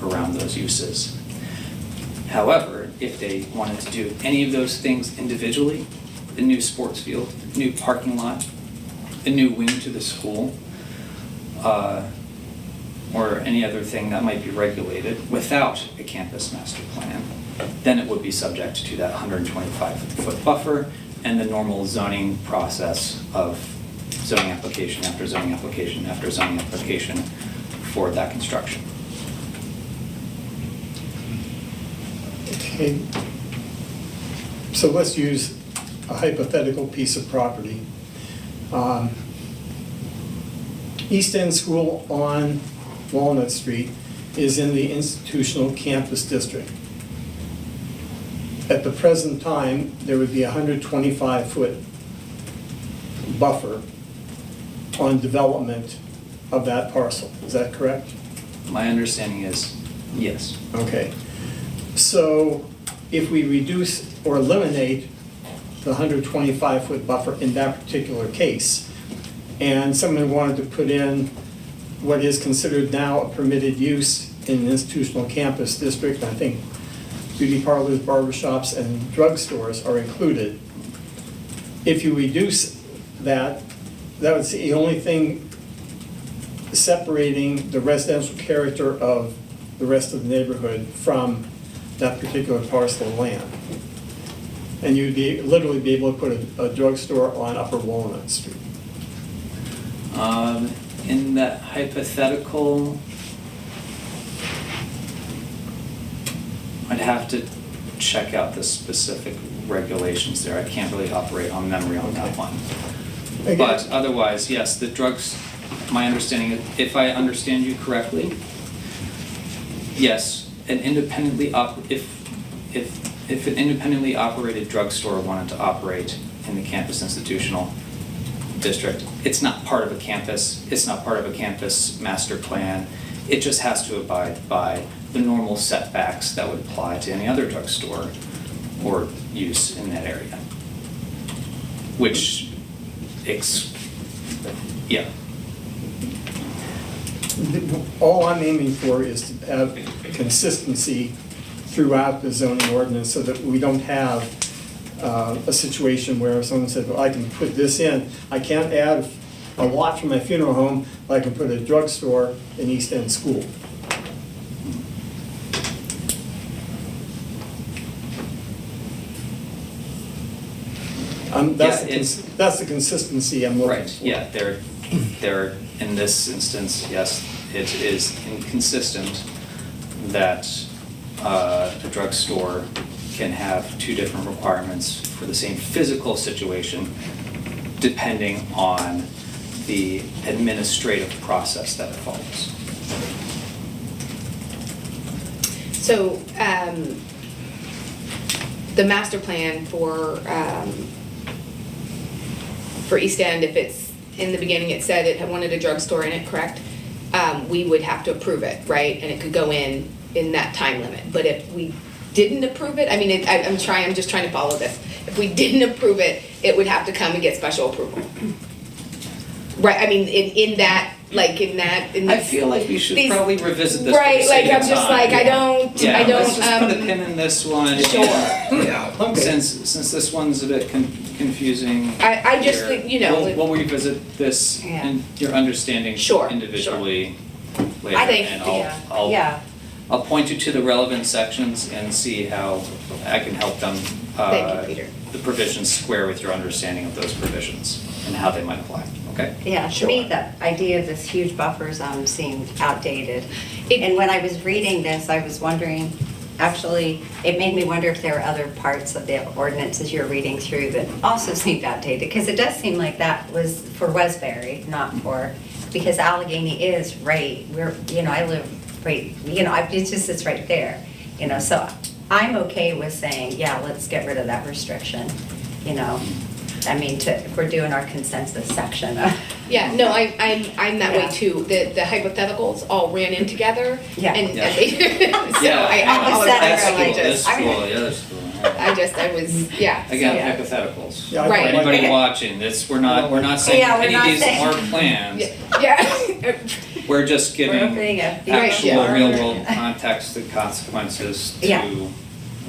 [SPEAKER 8] around those uses. However, if they wanted to do any of those things individually, a new sports field, new parking lot, a new wing to the school, or any other thing that might be regulated without a campus master plan, then it would be subject to that 125-foot buffer and the normal zoning process of zoning application after zoning application after zoning application for that construction.
[SPEAKER 3] okay. So let's use a hypothetical piece of property. East End School on Walnut Street is in the institutional campus district. At the present time, there would be a 125-foot buffer on development of that parcel. Is that correct?
[SPEAKER 8] My understanding is yes.
[SPEAKER 3] Okay. So if we reduce or eliminate the 125-foot buffer in that particular case, and someone wanted to put in what is considered now a permitted use in an institutional campus district, I think beauty parlors, barbershops, and drugstores are included. If you reduce that, that was the only thing separating the residential character of the rest of the neighborhood from that particular parcel of land. And you'd be, literally be able to put a drugstore on Upper Walnut Street.
[SPEAKER 8] In that hypothetical, I'd have to check out the specific regulations there. I can't really operate on memory on that one.
[SPEAKER 3] Again-
[SPEAKER 8] But otherwise, yes, the drugs, my understanding, if I understand you correctly, yes, an independently if an independently operated drugstore wanted to operate in the campus institutional district, it's not part of a campus, it's not part of a campus master plan. It just has to abide by the normal setbacks that would apply to any other drugstore or use in that area. Which, yeah.
[SPEAKER 3] All I'm aiming for is to have consistency throughout the zoning ordinance so that we don't have a situation where someone said, well, I can put this in. I can't add a lot from my funeral home, but I can put a drugstore in East End School. That's the consistency I'm looking
[SPEAKER 8] Right,
[SPEAKER 3] for.
[SPEAKER 8] yeah, they're, in this instance, yes, it is inconsistent that a drugstore can have two different requirements for the same physical situation depending on the administrative process that it follows.
[SPEAKER 1] So, the master plan for East End, if it's, in the beginning it said it wanted a drugstore in it, correct? We would have to approve it, right? And it could go in that time limit. But if we didn't approve it, I mean, I'm just trying to follow this. If we didn't approve it, it would have to come and get special approval. Right, I mean, in that, like,
[SPEAKER 8] I feel like we should
[SPEAKER 1] these-
[SPEAKER 8] probably revisit this.
[SPEAKER 1] Right,
[SPEAKER 8] for the
[SPEAKER 1] like,
[SPEAKER 8] sake of
[SPEAKER 1] I'm just
[SPEAKER 8] time.
[SPEAKER 1] like, I don't,
[SPEAKER 8] Yeah,
[SPEAKER 1] I don't,
[SPEAKER 8] let's just put a pin in this one.
[SPEAKER 1] Sure.
[SPEAKER 3] Yeah, okay.
[SPEAKER 8] Since this one's a bit confusing.
[SPEAKER 1] I just
[SPEAKER 8] here,
[SPEAKER 1] think, you know,
[SPEAKER 8] We'll revisit this
[SPEAKER 5] Yeah.
[SPEAKER 8] and your understanding
[SPEAKER 1] Sure,
[SPEAKER 8] individually later.
[SPEAKER 1] I think-
[SPEAKER 8] And
[SPEAKER 5] Yeah.
[SPEAKER 8] I'll point you to the relevant sections and see how I can help them.
[SPEAKER 1] Thank you, Peter.
[SPEAKER 8] The provisions square with your understanding of those provisions and how they might apply, okay?
[SPEAKER 5] Yeah, to me, the idea of this huge buffer zone seemed outdated.
[SPEAKER 1] It-
[SPEAKER 5] And when I was reading this, I was wondering, actually, it made me wonder if there were other parts of the ordinances you're reading through that also seemed outdated. Because it does seem like that was for Westbury, not for, because Allegheny is right, I live right, it's right there. So I'm okay with saying, yeah, let's get rid of that restriction, I mean, if we're doing our consensus section.
[SPEAKER 1] yeah, no, I'm that way
[SPEAKER 5] Yeah.
[SPEAKER 1] too. The hypotheticals all ran in together.
[SPEAKER 5] Yeah.
[SPEAKER 1] And
[SPEAKER 8] Yeah.
[SPEAKER 1] so
[SPEAKER 8] Yeah.
[SPEAKER 1] I
[SPEAKER 5] was
[SPEAKER 1] apologize.
[SPEAKER 5] sad,
[SPEAKER 1] I
[SPEAKER 5] really,
[SPEAKER 1] just,
[SPEAKER 8] That's cool, yeah, that's cool.
[SPEAKER 1] I was, yeah.
[SPEAKER 8] Again,
[SPEAKER 5] Yeah.
[SPEAKER 8] hypotheticals.
[SPEAKER 3] Yeah, I
[SPEAKER 1] Right.
[SPEAKER 3] don't like
[SPEAKER 8] Anybody
[SPEAKER 3] that.
[SPEAKER 8] watching, we're not saying
[SPEAKER 5] Yeah, we're
[SPEAKER 8] any of
[SPEAKER 5] not
[SPEAKER 8] these
[SPEAKER 5] saying-
[SPEAKER 8] are plans.
[SPEAKER 1] Yeah.
[SPEAKER 8] We're just
[SPEAKER 5] We're
[SPEAKER 8] giving
[SPEAKER 5] opening a big
[SPEAKER 8] actual
[SPEAKER 1] yeah.
[SPEAKER 8] real world context and consequences to
[SPEAKER 5] Yeah.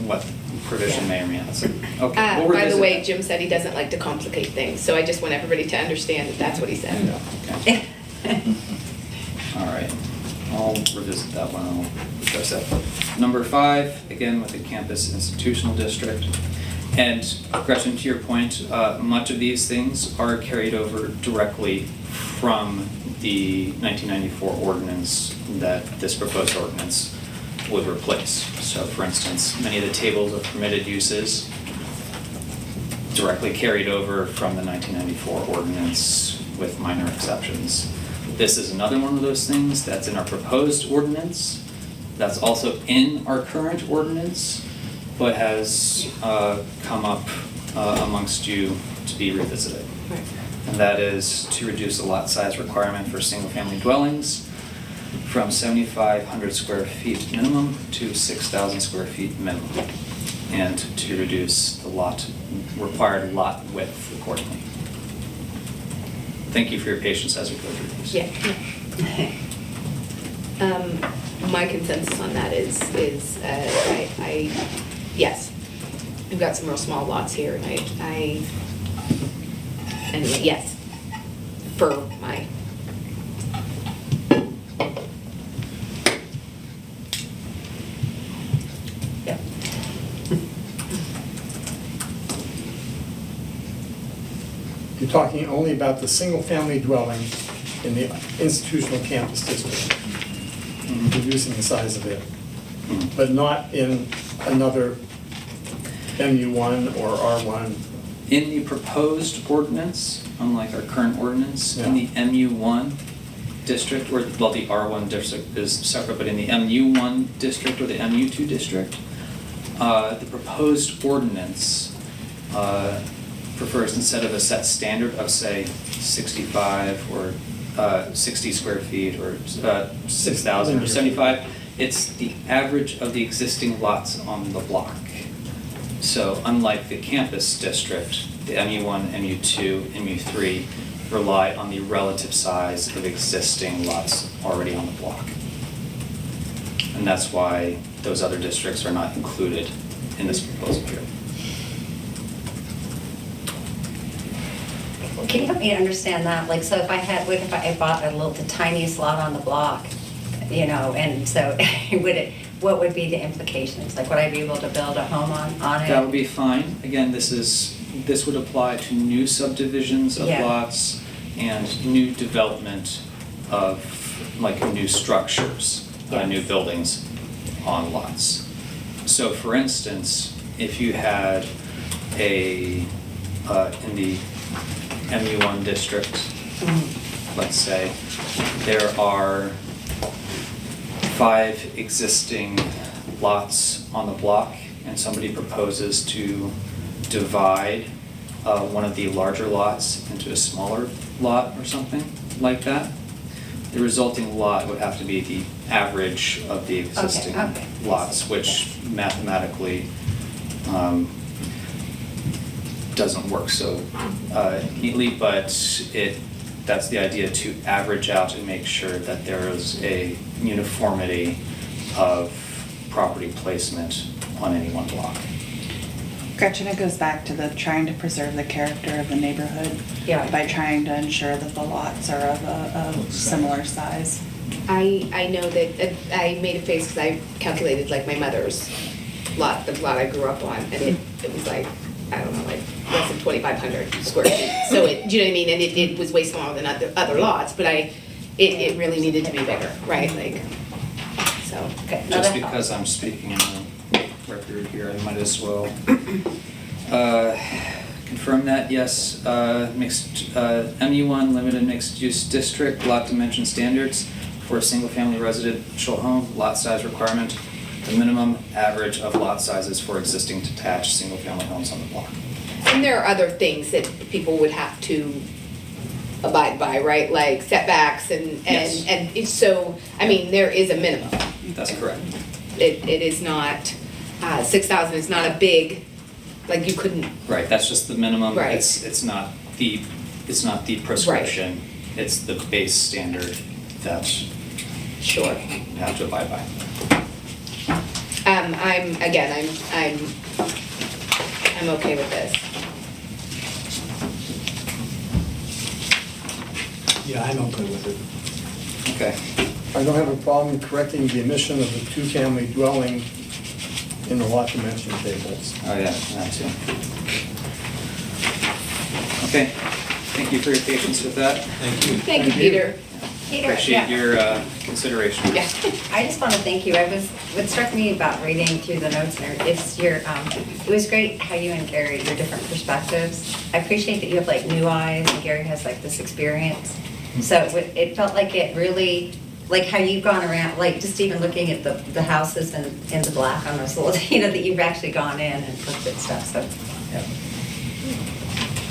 [SPEAKER 8] what provision may or may not say. Okay, we'll
[SPEAKER 1] By the
[SPEAKER 8] revisit
[SPEAKER 1] way,
[SPEAKER 8] that.
[SPEAKER 1] Jim said he doesn't like to complicate things, so I just want everybody to understand that that's what he said.
[SPEAKER 8] Okay. All right, I'll revisit that one, I'll discuss that. Number 5, again with the campus institutional district. And Gretchen, to your point, much of these things are carried over directly from the 1994 ordinance that this proposed ordinance would replace. So for instance, many of the tables of permitted uses directly carried over from the 1994 ordinance with minor exceptions. This is another one of those things that's in our proposed ordinance, that's also in our current ordinance, but has come up amongst you to be revisited.
[SPEAKER 1] Right.
[SPEAKER 8] And that is to reduce the lot size requirement for single-family dwellings from 7,500 square feet minimum to 6,000 square feet minimum, and to reduce the required lot width accordingly. Thank you for your patience as we go through these.
[SPEAKER 1] Yeah. My consensus on that is, yes, we've got some real small lots here, and anyway, yes, for my. Yeah.
[SPEAKER 3] You're talking only about the single-family dwelling in the institutional campus district, reducing the size of it, but not in another MU1 or R1.
[SPEAKER 8] In the proposed ordinance, unlike our current ordinance, in the MU1 district, or, well, the R1 district is separate, but in the MU1 district or the MU2 district, the proposed ordinance prefers, instead of a set standard of, say, 65 or 60 square feet or 6,000 or 75, it's the average of the existing lots on the block. So unlike the campus district, the MU1, MU2, MU3 rely on the relative size of existing lots already on the block. And that's why those other districts are not included in this proposal here.
[SPEAKER 5] Can you help me understand that? Like, so if I bought the tiniest lot on the block, you know, and so what would be the implications? Like, would I be able to build a home on it?
[SPEAKER 8] That would be fine. Again, this would apply to new subdivisions of
[SPEAKER 5] Yeah.
[SPEAKER 8] lots and new development of, like, new structures, new buildings on lots. So for instance, if you had in the MU1 district, let's say, there are 5 existing lots on the block, and somebody proposes to divide one of the larger lots into a smaller lot or something like that, the resulting lot would have to be the average of the existing lots, which mathematically doesn't work so neatly, but that's the idea, to average out and make sure that there is a uniformity of property placement on any one block.
[SPEAKER 7] Gretchen, it goes back to the trying to preserve the character of the neighborhood by trying to ensure that the lots are of a similar size.
[SPEAKER 1] I know that I made a face because I calculated like my mother's lot, the lot I grew up on, and it was like, I don't know, like less than 2,500 square feet. So do you know what I mean? And it was way smaller than other lots, but it really needed to be bigger, right? Like, so. Okay.
[SPEAKER 8] Just because I'm speaking in the record here, I might as well confirm that, yes, mixed, MU1 limited mixed use district, lot dimension standards for a single family residential home, lot size requirement, the minimum average of lot sizes for existing detached single family homes on the block.
[SPEAKER 1] And there are other things that people would have to abide by, right? Like setbacks and so, I mean, there is a minimum.
[SPEAKER 8] That's correct.
[SPEAKER 1] It is not, 6,000 is not a big, like you couldn't.
[SPEAKER 8] Right, that's just the minimum.
[SPEAKER 1] Right.
[SPEAKER 8] It's not the prescription. Right. It's the base standard that
[SPEAKER 1] Sure.
[SPEAKER 8] you have to abide by.
[SPEAKER 1] I'm okay with this.
[SPEAKER 6] Yeah, I'm okay with it.
[SPEAKER 8] Okay.
[SPEAKER 3] I don't have a problem correcting the omission of the 2-family dwelling in the lot dimension tables.
[SPEAKER 8] Oh, yeah, that too. Okay, thank you for your patience with that.
[SPEAKER 6] Thank you.
[SPEAKER 1] Thank you, Peter.
[SPEAKER 5] Peter,
[SPEAKER 8] Appreciate your consideration.
[SPEAKER 1] Yeah.
[SPEAKER 5] I just want to thank you. What struck me about reading through the notes there is it was great how you and Gary, your different perspectives. I appreciate that you have like new eyes and Gary has like this experience. So it felt like it really, like how you've gone around, like just even looking at the houses in the black on those little, that you've actually gone in and looked at stuff, so.
[SPEAKER 8] Yeah.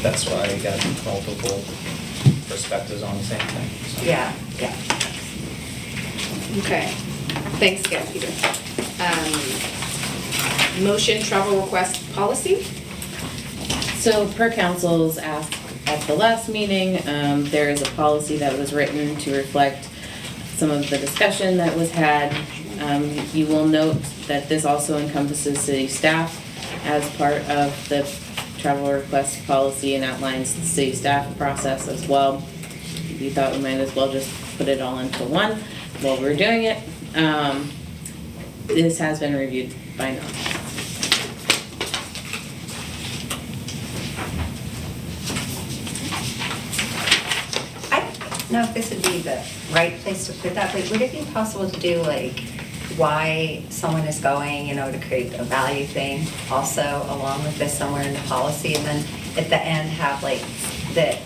[SPEAKER 8] That's why I got multiple perspectives on the same thing. So.
[SPEAKER 5] Yeah.
[SPEAKER 1] Okay, thanks again, Peter. Motion travel request policy?
[SPEAKER 4] So per council's ask at the last meeting, there is a policy that was written to reflect some of the discussion that was had. You will note that this also encompasses city staff as part of the travel request policy and outlines the city staff process as well. We thought we might as well just put it all into one while we're doing it. This has been reviewed by now.
[SPEAKER 5] I don't know if this would be the right place to put that, but would it be possible to do like why someone is going, to create a value thing also along with this somewhere in the policy, and then at the end have like that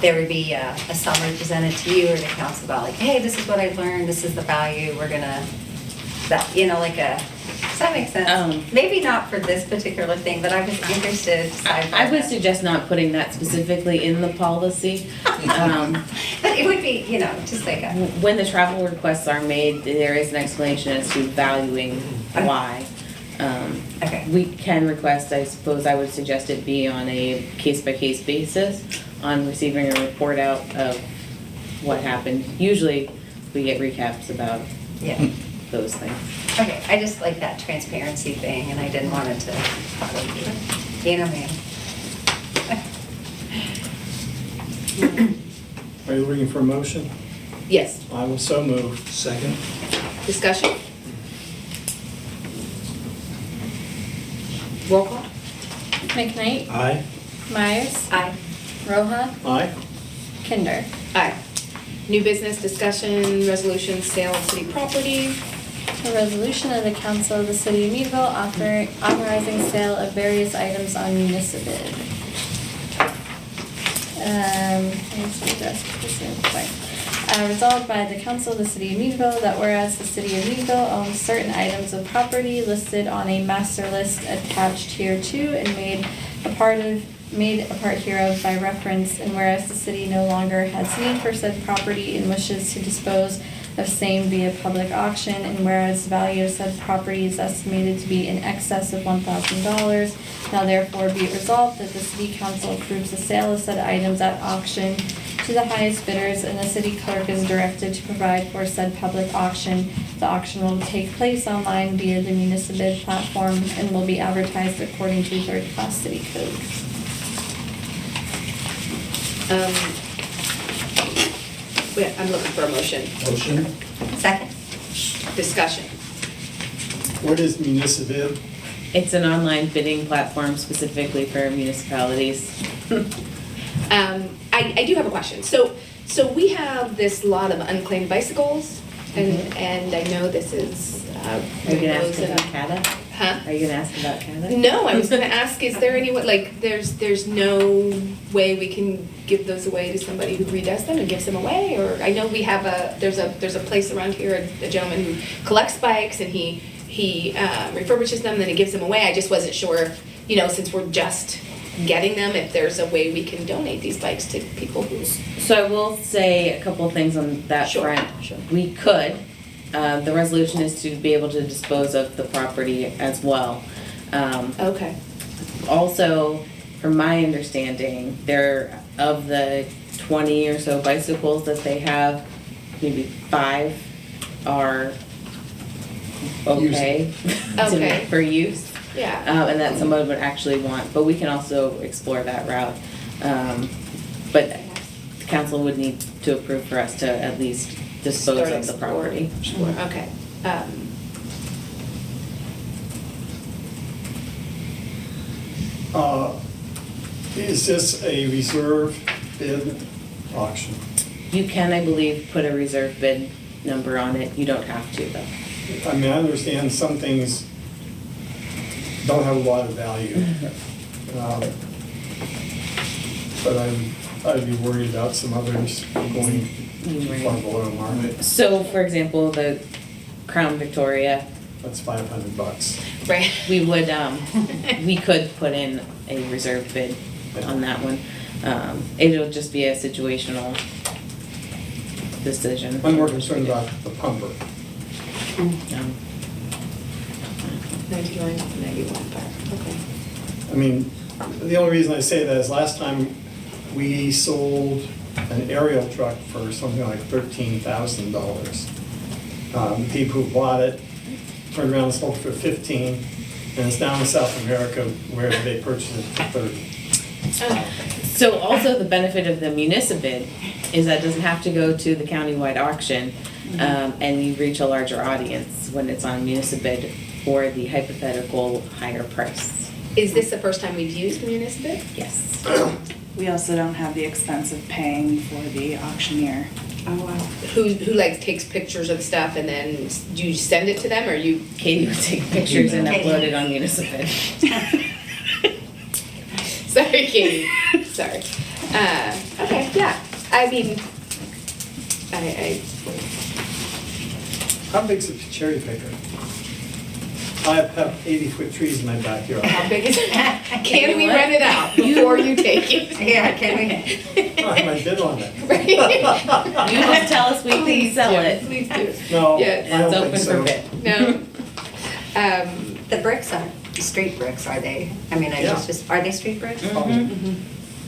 [SPEAKER 5] there would be a summary presented to you or the council about like, hey, this is what I've learned, this is the value, we're gonna, like a, does that make sense? Maybe not for this particular thing, but I was interested.
[SPEAKER 4] I would suggest not putting that specifically in the policy.
[SPEAKER 5] But it would be, just like a.
[SPEAKER 4] When the travel requests are made, there is an explanation as to valuing why.
[SPEAKER 5] Okay.
[SPEAKER 4] We can request, I suppose I would suggest it be on a case-by-case basis on receiving a report out of what happened. Usually, we get recaps about those things.
[SPEAKER 5] Okay, I just like that transparency thing, and I didn't want it to probably, man.
[SPEAKER 3] Are you looking for a motion?
[SPEAKER 1] Yes.
[SPEAKER 3] I will so move.
[SPEAKER 6] Second?
[SPEAKER 1] Discussion? Roll call?
[SPEAKER 2] McKnight,
[SPEAKER 3] Aye.
[SPEAKER 2] Myers,
[SPEAKER 5] Aye.
[SPEAKER 2] Roja,
[SPEAKER 3] Aye.
[SPEAKER 2] Kinder.
[SPEAKER 1] Aye. New business discussion, resolution, sale of city property.
[SPEAKER 2] A resolution of the council of the city of Meadville authorizing sale of various items on municipal bid. Let's address this in quick. Resolved by the council of the city of Meadville that whereas the city of Meadville owns certain items of property listed on a master list attached hereto and made a part hereof by reference, and whereas the city no longer has need for said property and wishes to dispose of same via public auction, and whereas the value of said property is estimated to be in excess of $1,000, now therefore be it resolved that the city council approves the sale of said items at auction to the highest bidders, and the city clerk is directed to provide for said public auction. The auction will take place online via the municipal bid platform and will be advertised according to third-class city code.
[SPEAKER 1] I'm looking for a motion.
[SPEAKER 6] Motion?
[SPEAKER 5] Second?
[SPEAKER 1] Discussion.
[SPEAKER 3] What is municipal?
[SPEAKER 4] It's an online bidding platform specifically for municipalities.
[SPEAKER 1] I do have a question. So we have this lot of unclaimed bicycles, and I know this is.
[SPEAKER 4] Are you gonna ask about CATA?
[SPEAKER 1] Huh?
[SPEAKER 4] Are you gonna ask about CATA?
[SPEAKER 1] No, I was gonna ask, is there any way, like, there's no way we can give those away to somebody who redoes them and gives them away? Or, I know we have there's a place around here, a gentleman who collects bikes and he refurbishes them, then he gives them away. I just wasn't sure, since we're just getting them, if there's a way we can donate these bikes to people who's.
[SPEAKER 4] So I will say a couple of things on that
[SPEAKER 1] Sure,
[SPEAKER 4] front.
[SPEAKER 1] sure.
[SPEAKER 4] We could. The resolution is to be able to dispose of the property as well.
[SPEAKER 1] Okay.
[SPEAKER 4] Also, from my understanding, of the 20 or so bicycles that they have, maybe 5 are okay
[SPEAKER 1] Okay.
[SPEAKER 4] for use.
[SPEAKER 1] Yeah.
[SPEAKER 4] And that someone would actually want, but we can also explore that route. But the council would need to approve for us to at least dispose
[SPEAKER 1] Start
[SPEAKER 4] of the property.
[SPEAKER 1] exploring. Sure, okay.
[SPEAKER 3] Is this a reserve bid auction?
[SPEAKER 4] You can, I believe, put a reserve bid number on it. You don't have to, though.
[SPEAKER 3] I mean, I understand some things don't have a lot of value. But I'd be worried about some others going far below market.
[SPEAKER 4] So, for example, the Crown Victoria,
[SPEAKER 3] That's $500.
[SPEAKER 1] Right.
[SPEAKER 4] we would, we could put in a reserve bid on that one. It'll just be a situational decision.
[SPEAKER 3] I'm more concerned about the pumper.
[SPEAKER 4] Um,
[SPEAKER 1] 91, 5, okay.
[SPEAKER 3] I mean, the only reason I say that is last time we sold an aerial truck for something like $13,000. The people who bought it turned around and sold it for 15, and it's now in South America where they purchased it for 30.
[SPEAKER 4] So also the benefit of the municipal is that it doesn't have to go to the countywide auction, and you reach a larger audience when it's on municipal for the hypothetical higher price.
[SPEAKER 1] Is this the first time we've used municipal?
[SPEAKER 4] Yes.
[SPEAKER 7] We also don't have the expense of paying for the auctioneer.
[SPEAKER 1] Oh, wow. Who like takes pictures of stuff and then do you send it to them or you?
[SPEAKER 4] Katie would take pictures and
[SPEAKER 5] Katie.
[SPEAKER 4] upload it on municipal.
[SPEAKER 1] Sorry, Katie, sorry. Okay, yeah, I mean, I,
[SPEAKER 3] How big's a cherry picker? I have 80-foot trees in my backyard.
[SPEAKER 1] how big is it? Can we
[SPEAKER 4] what?
[SPEAKER 1] rent it out before you take it?
[SPEAKER 5] Yeah, can we?
[SPEAKER 3] I might bid on it.
[SPEAKER 1] Right?
[SPEAKER 4] You just tell us we can sell
[SPEAKER 1] Yeah,
[SPEAKER 4] it.
[SPEAKER 1] Please do.
[SPEAKER 3] No,
[SPEAKER 1] Yeah,
[SPEAKER 3] I
[SPEAKER 4] It's
[SPEAKER 3] don't
[SPEAKER 4] open
[SPEAKER 3] think
[SPEAKER 4] for
[SPEAKER 3] so.
[SPEAKER 4] bid.
[SPEAKER 1] No.
[SPEAKER 5] The bricks aren't street bricks, are they? I mean, I
[SPEAKER 3] Yeah.
[SPEAKER 5] guess just, are they street bricks?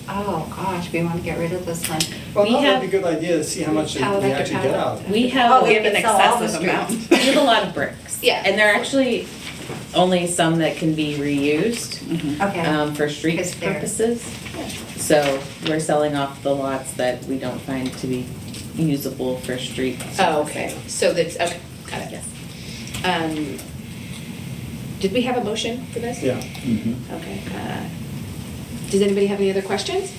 [SPEAKER 5] Oh, gosh, we want to get rid of this one.
[SPEAKER 3] Well,
[SPEAKER 4] We
[SPEAKER 3] no, that'd
[SPEAKER 4] have-
[SPEAKER 3] be a good idea to see how much we
[SPEAKER 1] Pallet after
[SPEAKER 3] actually get
[SPEAKER 1] pallet.
[SPEAKER 3] out of it.
[SPEAKER 4] We
[SPEAKER 5] Oh,
[SPEAKER 4] have,
[SPEAKER 5] we
[SPEAKER 7] have an
[SPEAKER 5] can sell all the
[SPEAKER 7] excessive amount.
[SPEAKER 4] we have a lot of bricks.
[SPEAKER 1] Yeah.
[SPEAKER 4] And they're actually only some that can be reused
[SPEAKER 5] Okay.
[SPEAKER 4] for street
[SPEAKER 5] Because they're-
[SPEAKER 4] purposes. So we're selling off the lots that we don't find to be usable for street.
[SPEAKER 1] Oh, okay, so that's, okay, got it.
[SPEAKER 4] Yes.
[SPEAKER 1] Did we have a motion for this?
[SPEAKER 3] Yeah.
[SPEAKER 1] Okay. Does anybody have any other questions?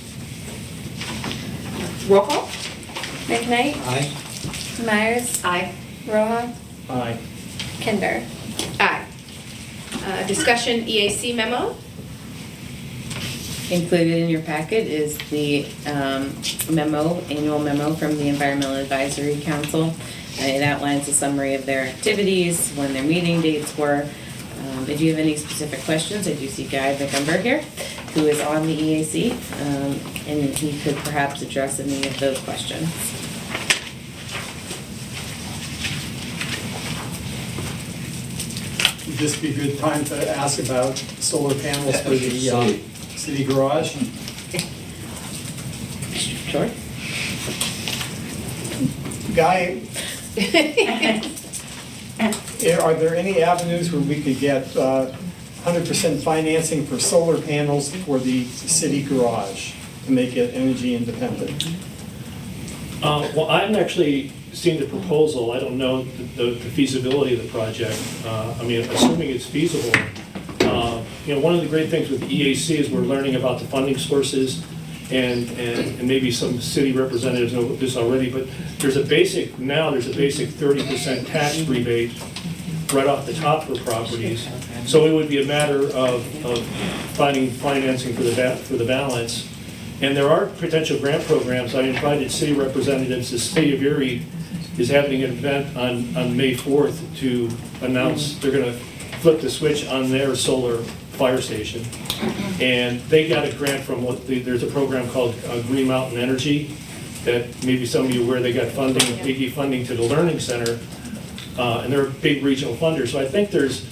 [SPEAKER 1] Roll call?
[SPEAKER 2] McKnight,
[SPEAKER 6] Aye.
[SPEAKER 2] Myers,
[SPEAKER 5] Aye.
[SPEAKER 2] Roha,
[SPEAKER 3] Aye.
[SPEAKER 2] Kinder.
[SPEAKER 1] Aye. Discussion EAC memo?
[SPEAKER 4] Included in your packet is the annual memo from the Environmental Advisory Council. It outlines a summary of their activities, when their meeting dates were. If you have any specific questions, I do see Guy Vickenberg here, who is on the EAC, and he could perhaps address any of those questions.
[SPEAKER 3] Would this be a good time to ask about solar panels for the city garage?
[SPEAKER 4] Sure.
[SPEAKER 3] Guy, are there any avenues where we could get 100% financing for solar panels for the city garage to make it energy independent?
[SPEAKER 9] Well, I haven't actually seen the proposal. I don't know the feasibility of the project. I mean, assuming it's feasible, one of the great things with the EAC is we're learning about the funding sources, and maybe some city representatives know this already, but there's a basic 30% tax rebate right off the top for properties. So it would be a matter of finding financing for the balance. And there are potential grant programs. I invited city representatives. The city of Erie is having an event on May 4th to announce they're going to flip the switch on their solar fire station. And they got a grant from there's a program called Green Mountain Energy that maybe some of you are aware. They got funding, they gave funding to the Learning Center, and they're a big regional funder. So I think there's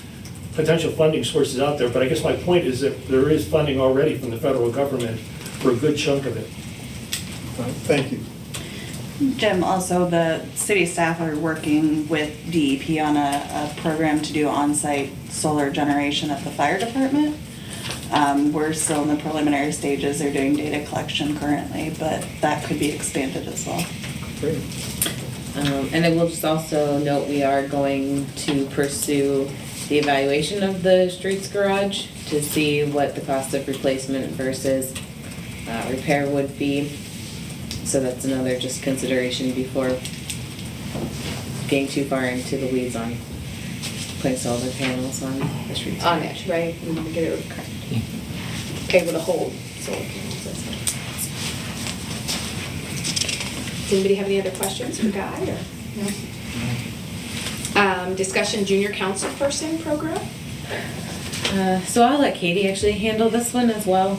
[SPEAKER 9] potential funding sources out there. But I guess my point is that there is funding already from the federal government for a good chunk of it.
[SPEAKER 3] Thank you.
[SPEAKER 7] Jim, also the city staff are working with DEP on a program to do on-site solar generation at the fire department. We're still in the preliminary stages. They're doing data collection currently, but that could be expanded as well.
[SPEAKER 3] Great.
[SPEAKER 4] And I will just also note we are going to pursue the evaluation of the streets garage to see what the cost of replacement versus repair would be. So that's another just consideration before getting too far into the weeds on putting solar panels on the streets.
[SPEAKER 1] On it, right? We want to get it able to hold solar panels. That's it. Does anybody have any other questions for Guy or? No. Discussion junior council person program?
[SPEAKER 4] So I'll let Katie actually handle this one as well.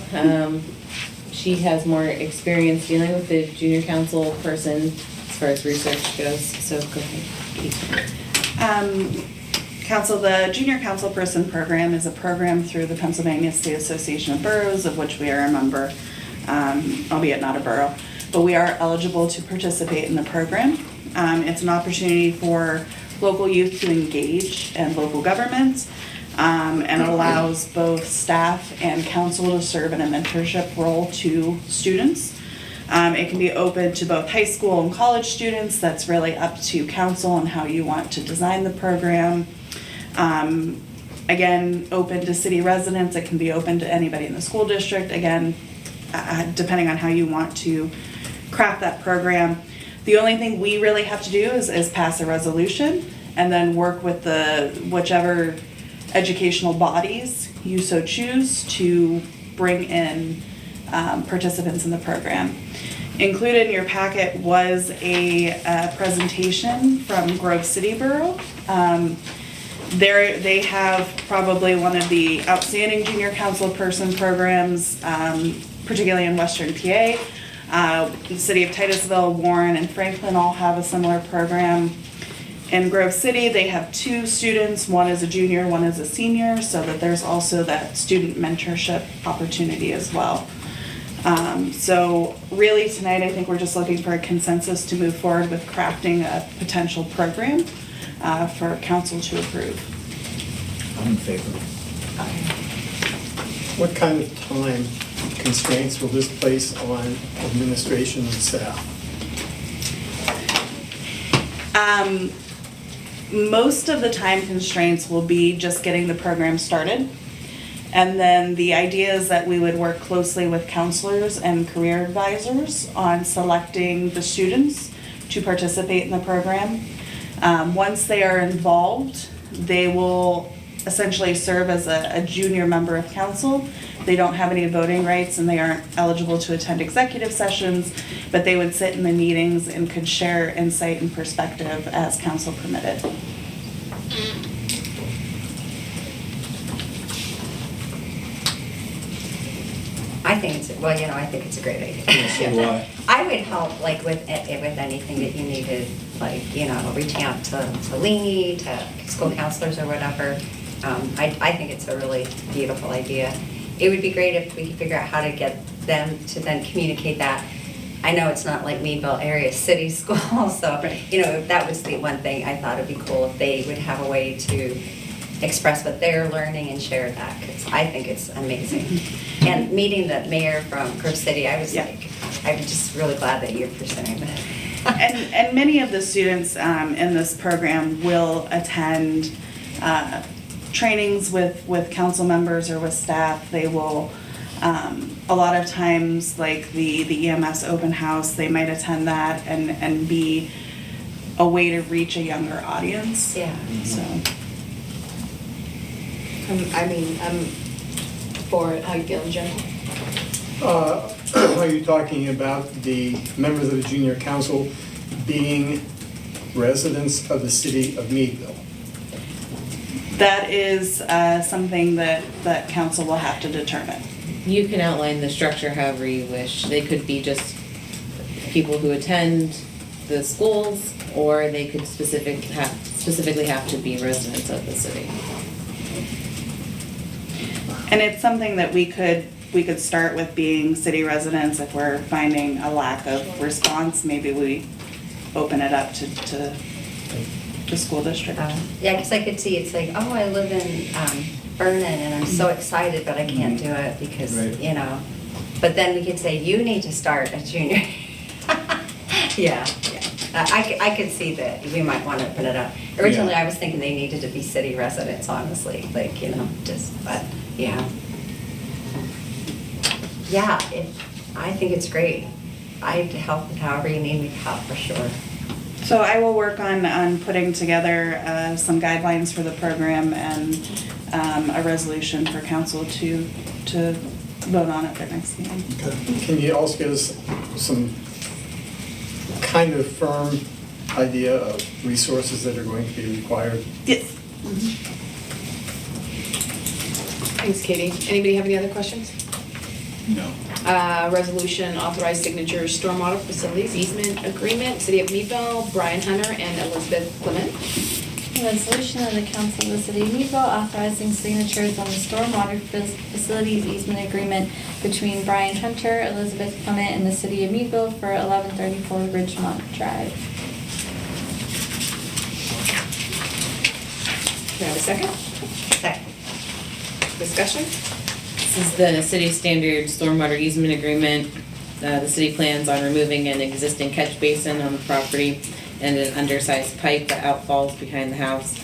[SPEAKER 4] she has more experience dealing with the junior council person as far as research goes, so go ahead, Katie.
[SPEAKER 7] Council, the Junior Council Person Program is a program through the Pennsylvania State Association of Boroughs, of which we are a member, albeit not a borough, but we are eligible to participate in the program. It's an opportunity for local youth to engage in local government, and it allows both staff and council to serve in a mentorship role to students. It can be open to both high school and college students. That's really up to council on how you want to design the program. Again, open to city residents. It can be open to anybody in the school district. Again, depending on how you want to craft that program. The only thing we really have to do is pass a resolution and then work with whichever educational bodies you so choose to bring in participants in the program. Included in your packet was a presentation from Grove City Borough. They have probably one of the outstanding junior council person programs, particularly in Western PA. The city of Titusville, Warren, and Franklin all have a similar program. In Grove City, they have 2 students. One is a junior, one is a senior, so that there's also that student mentorship opportunity as well. So really tonight, I think we're just looking for a consensus to move forward with crafting a potential program for council to approve.
[SPEAKER 6] I'm in favor.
[SPEAKER 3] What kind of time constraints will this place on administration and staff?
[SPEAKER 7] Most of the time constraints will be just getting the program started. And then the idea is that we would work closely with counselors and career advisors on selecting the students to participate in the program. Once they are involved, they will essentially serve as a junior member of council. They don't have any voting rights and they aren't eligible to attend executive sessions, but they would sit in the meetings and could share insight and perspective as council permitted.
[SPEAKER 5] I think it's a great idea.
[SPEAKER 6] Yeah, so do I.
[SPEAKER 5] I would help, like, with anything that you needed, like, reaching out to Leanie, to school counselors or whatever. I think it's a really beautiful idea. It would be great if we could figure out how to get them to then communicate that. I know it's not like Meadville area city school, so, if that was the one thing I thought it'd be cool if they would have a way to express what they're learning and share that, because I think it's amazing. And meeting the mayor from Grove City, I'm just really glad that you're pursuing that.
[SPEAKER 7] And many of the students in this program will attend trainings with council members or with staff. They will, a lot of times, like the EMS open house, they might attend that and be a way to reach a younger audience.
[SPEAKER 5] Yeah.
[SPEAKER 7] So.
[SPEAKER 1] I'm for it. How you feeling, Jen?
[SPEAKER 3] Are you talking about the members of the junior council being residents of the city of Meadville?
[SPEAKER 7] That is something that council will have to determine.
[SPEAKER 4] You can outline the structure however you wish. They could be just people who attend the schools, or they could specifically have to be residents of the city.
[SPEAKER 7] And it's something that we could start with being city residents. If we're finding a lack of response, maybe we open it up to the school district.
[SPEAKER 5] Yeah, because I could see, it's like, oh, I live in Vernon and I'm so excited, but I can't do it because,
[SPEAKER 6] Right.
[SPEAKER 5] But then we could say, you need to start a junior. Yeah. I could see that we might want to open it up. Originally, I was thinking they needed to be city residents, honestly, but yeah. Yeah, I think it's great. I'd help with however you need me to help, for sure.
[SPEAKER 7] So I will work on putting together some guidelines for the program and a resolution for council to vote on at their next meeting.
[SPEAKER 3] Can you also give us some kind of firm idea of resources that are going to be required?
[SPEAKER 7] Yes.
[SPEAKER 1] Thanks, Katie. Anybody have any other questions?
[SPEAKER 6] No.
[SPEAKER 1] Resolution authorized signatures, stormwater facilities easement agreement, City of Meadville, Brian Hunter and Elizabeth Clement.
[SPEAKER 2] Resolution of the Council of the City of Meadville authorizing signatures on the stormwater facilities easement agreement between Brian Hunter, Elizabeth Clement, and the City of Meadville for 1134 Ridgemont Drive.
[SPEAKER 1] Can I have a second?
[SPEAKER 5] Second.
[SPEAKER 1] Discussion?
[SPEAKER 4] This is the city standard stormwater easement agreement. The city plans on removing an existing catch basin on the property and an undersized pipe that outfalls behind the house.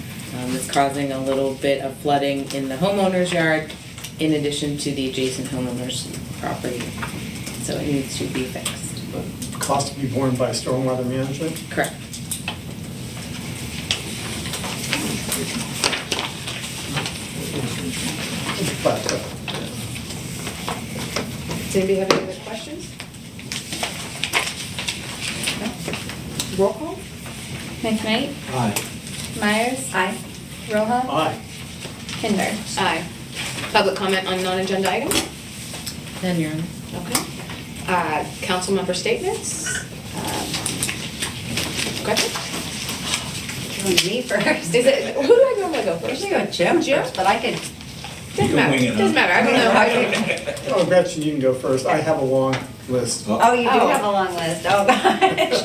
[SPEAKER 4] It's causing a little bit of flooding in the homeowner's yard in addition to the adjacent homeowner's property. So it needs to be fixed.
[SPEAKER 3] Cost to be borne by stormwater management.
[SPEAKER 4] Correct.
[SPEAKER 3] But,
[SPEAKER 1] Does anybody have any other questions? No? Roll call?
[SPEAKER 2] McKnight,
[SPEAKER 6] Aye.
[SPEAKER 2] Myers,
[SPEAKER 5] Aye.
[SPEAKER 2] Roja,
[SPEAKER 3] aye.
[SPEAKER 2] Kinder.
[SPEAKER 1] Aye. Public comment on non-agenda item?
[SPEAKER 4] Then you're on.
[SPEAKER 1] Okay. Council member statements? Gretchen?
[SPEAKER 5] Me first.
[SPEAKER 1] Is it, who do I normally go first?
[SPEAKER 5] Usually go Jim
[SPEAKER 1] Jim?
[SPEAKER 5] first, but I could.
[SPEAKER 1] Doesn't matter,
[SPEAKER 6] wing it, huh?
[SPEAKER 1] doesn't matter, I don't know.
[SPEAKER 3] Oh, Gretchen, you can go first. I have a long list.
[SPEAKER 5] Oh, you do
[SPEAKER 1] Oh.
[SPEAKER 5] have a long list, oh gosh.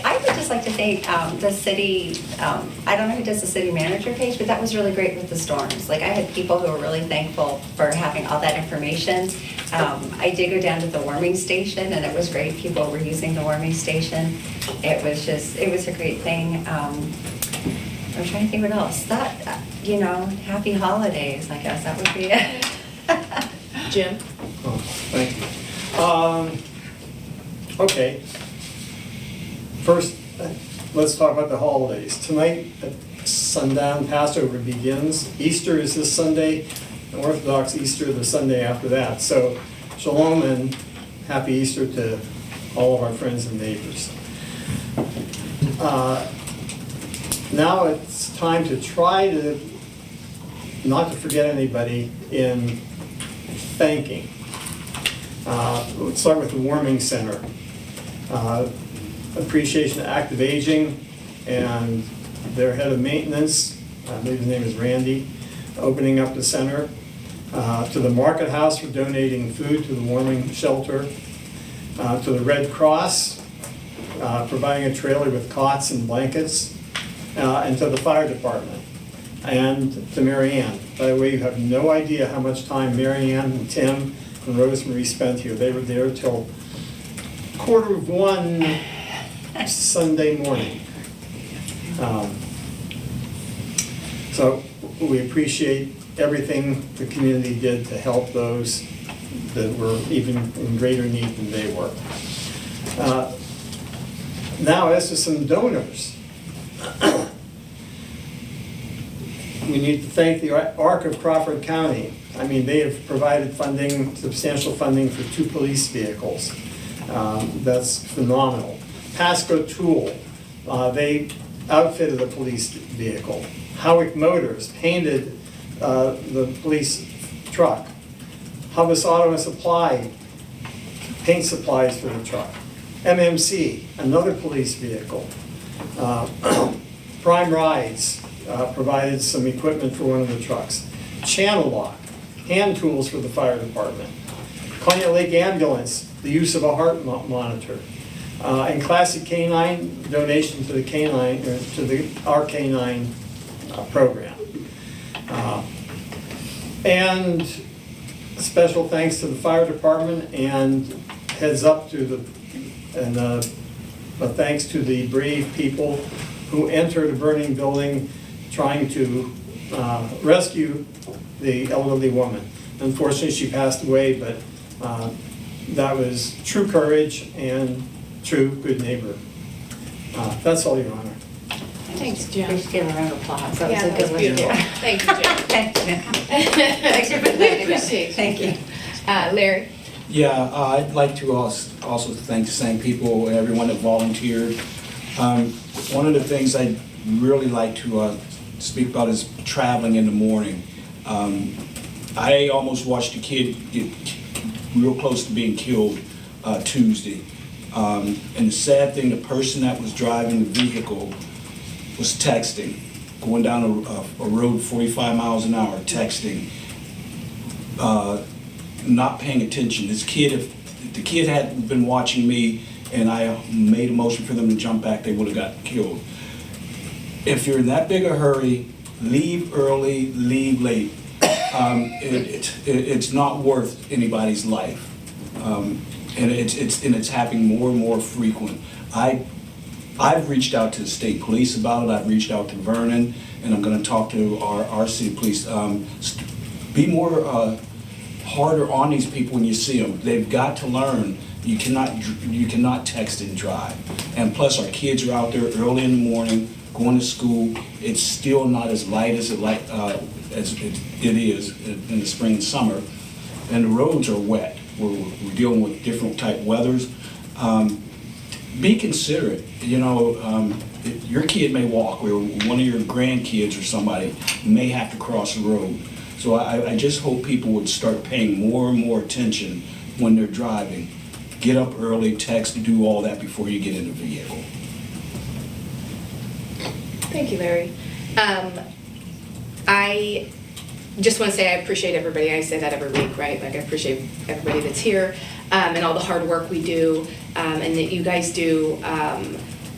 [SPEAKER 5] I would just like to thank the city, I don't know who does the city manager page, but that was really great with the storms. Like, I had people who were really thankful for having all that information. I did go down to the warming station, and it was great, people were using the warming station. It was a great thing. I'm trying to think what else. That, happy holidays, I guess, that would be it.
[SPEAKER 1] Jim?
[SPEAKER 3] Oh, thank you. Okay. First, let's talk about the holidays. Tonight, at sundown, Passover begins. Easter is this Sunday, and Orthodox Easter the Sunday after that. So, shalom and happy Easter to all of our friends and neighbors. Now it's time to try to not to forget anybody in thanking. Let's start with the Warming Center. Appreciation of Active Aging and their head of maintenance, I believe his name is Randy, opening up the center. To the Market House for donating food to the warming shelter. To the Red Cross, providing a trailer with cots and blankets. And to the fire department. And to Mary Ann. By the way, you have no idea how much time Mary Ann and Tim and Rosemary spent here. They were there till 1:15 Sunday morning. So we appreciate everything the community did to help those that were even in greater need than they were. Now, as to some donors. We need to thank the ARC of Crawford County. I mean, they have provided funding, substantial funding for 2 police vehicles. That's phenomenal. Pasco Tool, they outfitted a police vehicle. Howick Motors painted the police truck. Hubus Auto and Supply, paint supplies for the truck. MMC, another police vehicle. Prime Rides provided some equipment for one of the trucks. Channel Lock, hand tools for the fire department. Conneaut Lake Ambulance, the use of a heart monitor. And Classic Canine, donation to the canine, or to the our canine program. And special thanks to the fire department and heads up to the, thanks to the brave people who entered a burning building trying to rescue the elderly woman. Unfortunately, she passed away, but that was true courage and true good neighbor. That's all, Your Honor.
[SPEAKER 1] Thanks,
[SPEAKER 5] We
[SPEAKER 1] Jim.
[SPEAKER 5] should give a round of applause. That was
[SPEAKER 1] Yeah,
[SPEAKER 5] a
[SPEAKER 1] that
[SPEAKER 5] good
[SPEAKER 1] was
[SPEAKER 5] one.
[SPEAKER 1] beautiful. Thank you, Jim.
[SPEAKER 5] Thank you. Thanks for putting that
[SPEAKER 1] We
[SPEAKER 5] together.
[SPEAKER 1] appreciate you.
[SPEAKER 5] Thank you.
[SPEAKER 1] Larry?
[SPEAKER 6] Yeah, I'd like to also thank the same people, everyone that volunteered. One of the things I'd really like to speak about is traveling in the morning. I almost watched a kid get real close to being killed Tuesday. And the sad thing, the person that was driving the vehicle was texting, going down a road 45 miles an hour, texting, not paying attention. This kid, if the kid had been watching me and I made a motion for them to jump back, they would have got killed. If you're in that big a hurry, leave early, leave late. It's not worth anybody's life. And it's happening more and more frequent. I've reached out to the state police about it. I've reached out to Vernon, and I'm going to talk to our city police. Be more harder on these people when you see them. They've got to learn. You cannot text and drive. And plus, our kids are out there early in the morning, going to school. It's still not as light as it is in the spring and summer, and the roads are wet. We're dealing with different type weathers. Be considerate. You know, your kid may walk, or one of your grandkids or somebody may have to cross the road. So I just hope people would start paying more and more attention when they're driving. Get up early, text, do all that before you get in the vehicle.
[SPEAKER 1] Thank you, Larry. I just want to say I appreciate everybody. I say that every week, right? Like, I appreciate everybody that's here and all the hard work we do and that you guys do.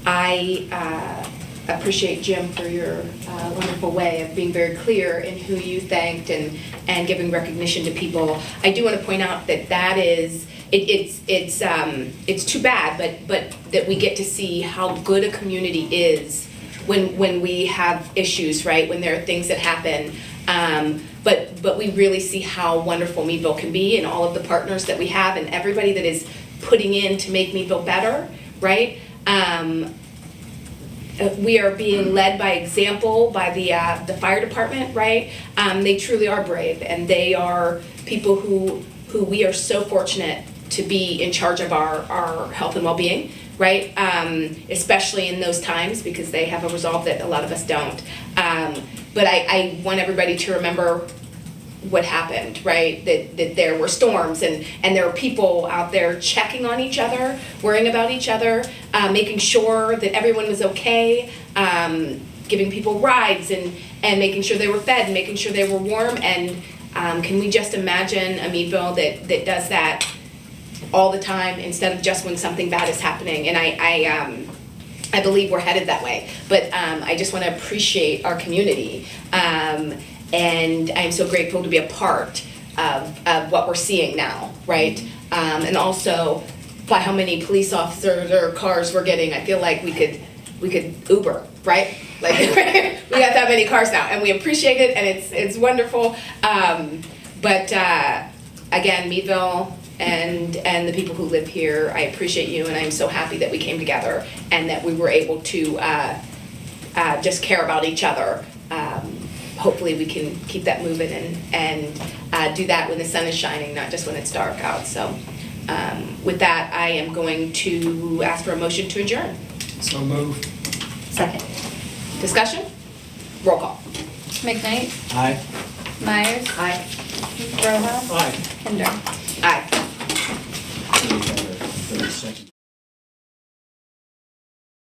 [SPEAKER 1] I appreciate Jim for your wonderful way of being very clear in who you thanked and giving recognition to people. I do want to point out that is it's too bad, but that we get to see how good a community is when we have issues, right? When there are things that happen. But we really see how wonderful Meadville can be, and all of the partners that we have and everybody that is putting in to make Meadville better, right? We are being led by example by the fire department, right? They truly are brave, and they are people who we are so fortunate to be in charge of our health and well-being, right? Especially in those times, because they have a resolve that a lot of us don't. But I want everybody to remember what happened, right? That there were storms and there were people out there checking on each other, worrying about each other, making sure that everyone was okay, giving people rides and making sure they were fed and making sure they were warm. And can we just imagine a Meadville that does that all the time instead of just when something bad is happening? And I believe we're headed that way, but I just want to appreciate our community, and I'm so grateful to be a part of what we're seeing now, right? And also by how many police officers or cars we're getting. I feel like we could Uber, right? Like we got that many cars now, and we appreciate it, and it's wonderful. But again, Meadville and the people who live here, I appreciate you, and I'm so happy that we came together and that we were able to just care about each other. Hopefully we can keep that moving and do that when the sun is shining, not just when it's dark out. So with that, I am going to ask for a motion to adjourn.
[SPEAKER 3] So move.
[SPEAKER 5] Second.
[SPEAKER 1] Discussion? Roll call.
[SPEAKER 2] McKnight,
[SPEAKER 6] Aye.
[SPEAKER 2] Myers,
[SPEAKER 5] Aye.
[SPEAKER 2] Rojas,
[SPEAKER 3] Aye.
[SPEAKER 2] Kinder.
[SPEAKER 1] Aye.